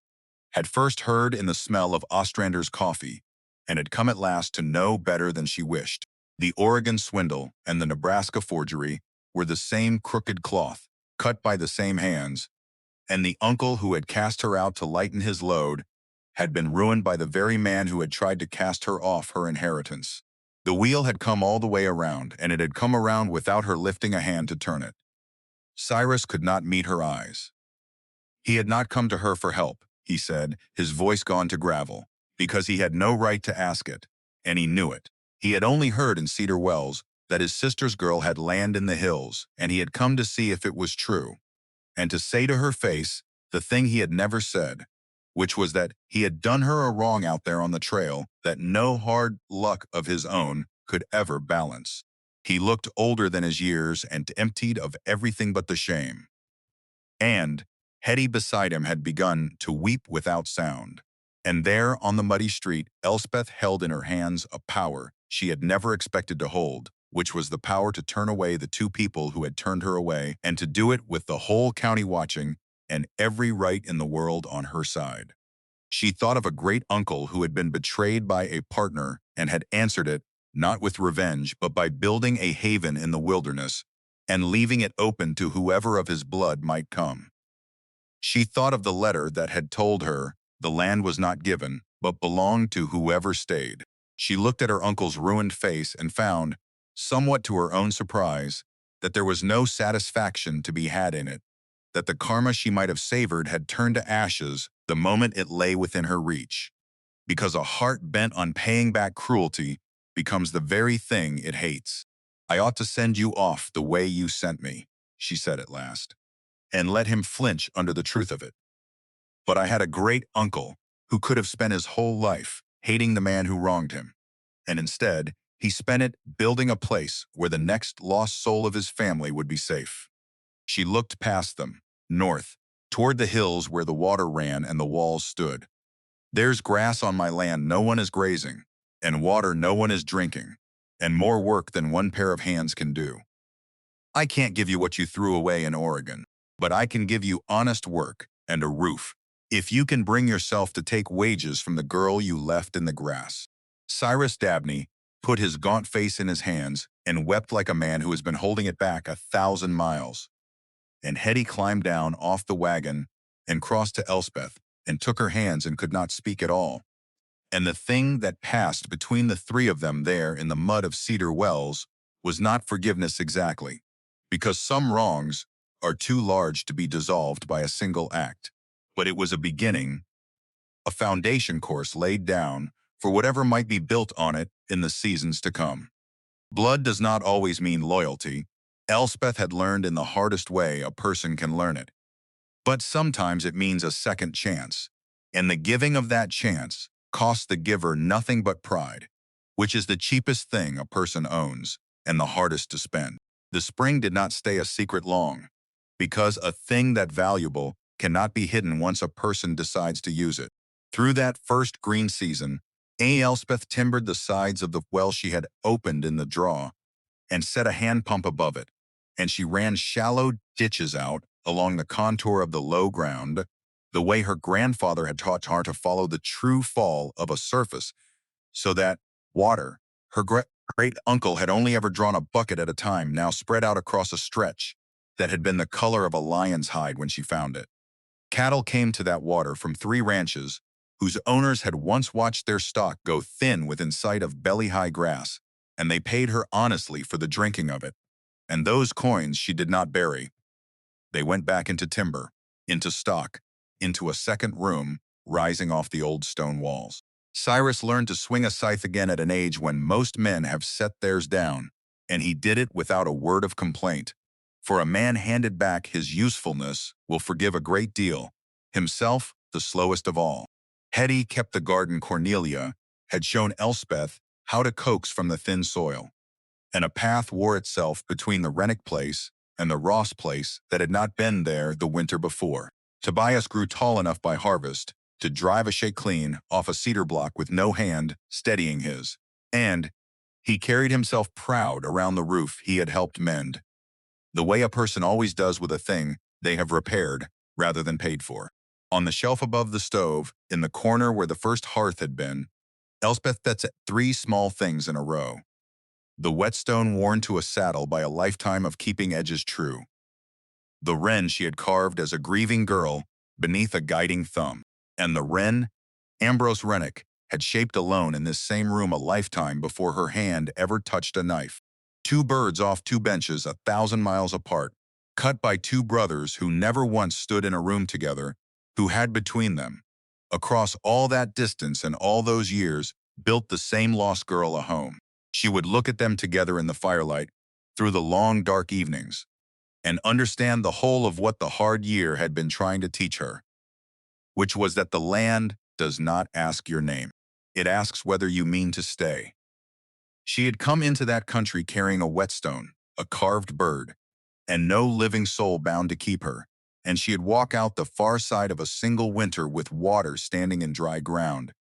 had first heard in the smell of Ostrander's coffee and had come at last to know better than she wished. The Oregon swindle and the Nebraska forgery were the same crooked cloth, cut by the same hands, and the uncle who had cast her out to lighten his load had been ruined by the very man who had tried to cast her off her inheritance. The wheel had come all the way around, and it had come around without her lifting a hand to turn it. Cyrus could not meet her eyes. He had not come to her for help, he said, his voice gone to gravel, because he had no right to ask it, and he knew it. He had only heard in Cedar Wells that his sister's girl had land in the hills, and he had come to see if it was true, and to say to her face the thing he had never said, which was that he had done her a wrong out there on the trail that no hard luck of his own could ever balance. He looked older than his years and emptied of everything but the shame. And Hetty beside him had begun to weep without sound. And there on the muddy street, Elspeth held in her hands a power she had never expected to hold, which was the power to turn away the 2 people who had turned her away, and to do it with the whole county watching and every right in the world on her side. She thought of a great uncle who had been betrayed by a partner and had answered it, not with revenge, but by building a haven in the wilderness and leaving it open to whoever of his blood might come. She thought of the letter that had told her the land was not given, but belonged to whoever stayed. She looked at her uncle's ruined face and found, somewhat to her own surprise, that there was no satisfaction to be had in it, that the karma she might have savored had turned to ashes the moment it lay within her reach, because a heart bent on paying back cruelty becomes the very thing it hates. I ought to send you off the way you sent me, she said at last, and let him flinch under the truth of it. But I had a great uncle who could have spent his whole life hating the man who wronged him, and instead, he spent it building a place where the next lost soul of his family would be safe. She looked past them, north, toward the hills where the water ran and the walls stood. There's grass on my land no one is grazing, and water no one is drinking, and more work than one pair of hands can do. I can't give you what you threw away in Oregon, but I can give you honest work and a roof, if you can bring yourself to take wages from the girl you left in the grass. Cyrus Dabney put his gaunt face in his hands and wept like a man who has been holding it back 1,000 miles. And Hetty climbed down off the wagon and crossed to Elspeth and took her hands and could not speak at all. And the thing that passed between the 3 of them there in the mud of Cedar Wells was not forgiveness exactly, because some wrongs are too large to be dissolved by a single act. But it was a beginning, a foundation course laid down for whatever might be built on it in the seasons to come. Blood does not always mean loyalty. Elspeth had learned in the hardest way a person can learn it. But sometimes it means a second chance. And the giving of that chance costs the giver nothing but pride, which is the cheapest thing a person owns and the hardest to spend. The spring did not stay a secret long, because a thing that valuable cannot be hidden once a person decides to use it. Through that first green season, Elspeth timbered the sides of the well she had opened in the draw and set a hand pump above it, and she ran shallow ditches out along the contour of the low ground, the way her grandfather had taught her to follow the true fall of a surface, so that water, her great-uncle had only ever drawn a bucket at a time, now spread out across a stretch that had been the color of a lion's hide when she found it. Cattle came to that water from 3 ranches whose owners had once watched their stock go thin within sight of belly-high grass, and they paid her honestly for the drinking of it. And those coins she did not bury. They went back into timber, into stock, into a second room rising off the old stone walls. Cyrus learned to swing a scythe again at an age when most men have set theirs down, and he did it without a word of complaint. For a man handed back his usefulness will forgive a great deal, himself the slowest of all. Hetty kept the garden. Cornelia had shown Elspeth how to coax from the thin soil, and a path wore itself between the Rennick place and the Ross place that had not been there the winter before. Tobias grew tall enough by harvest to drive a shay clean off a cedar block with no hand steadying his, and he carried himself proud around the roof he had helped mend, the way a person always does with a thing they have repaired rather than paid for. On the shelf above the stove, in the corner where the first hearth had been, Elspeth set 3 small things in a row. The whetstone worn to a saddle by a lifetime of keeping edges true. The wren she had carved as a grieving girl beneath a guiding thumb. And the wren Ambrose Rennick had shaped alone in this same room a lifetime before her hand ever touched a knife. 2 birds off 2 benches 1,000 miles apart, cut by 2 brothers who never once stood in a room together, who had between them, across all that distance and all those years, built the same lost girl a home. She would look at them together in the firelight, through the long dark evenings, and understand the whole of what the hard year had been trying to teach her, which was that the land does not ask your name. It asks whether you mean to stay. She had come into that country carrying a whetstone, a carved bird, and no living soul bound to keep her, and she'd walk out the far side of a single winter with water standing in dry ground,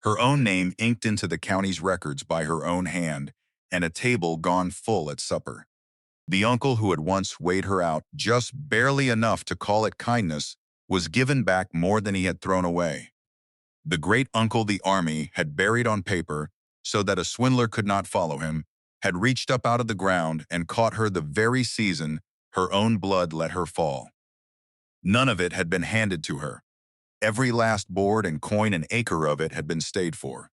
her own name inked into the county's records by her own hand, and a table gone full at supper. The uncle who had once weighed her out just barely enough to call it kindness was given back more than he had thrown away. The great uncle the army had buried on paper so that a swindler could not follow him, had reached up out of the ground and caught her the very season her own blood let her fall. None of it had been handed to her. Every last board and coin and acre of it had been stayed for.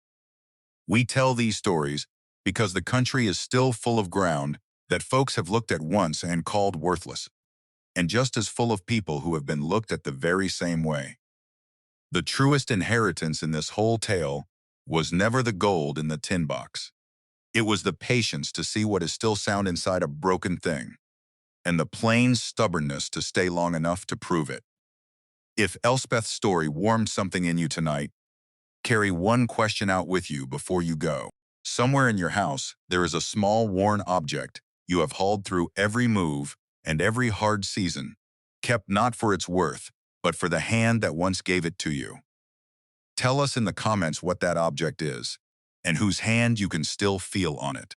We tell these stories because the country is still full of ground that folks have looked at once and called worthless, and just as full of people who have been looked at the very same way. The truest inheritance in this whole tale was never the gold in the tin box. It was the patience to see what is still sound inside a broken thing, and the plain stubbornness to stay long enough to prove it. If Elspeth's story warmed something in you tonight, carry one question out with you before you go. Somewhere in your house, there is a small worn object you have hauled through every move and every hard season, kept not for its worth, but for the hand that once gave it to you. Tell us in the comments what that object is, and whose hand you can still feel on it.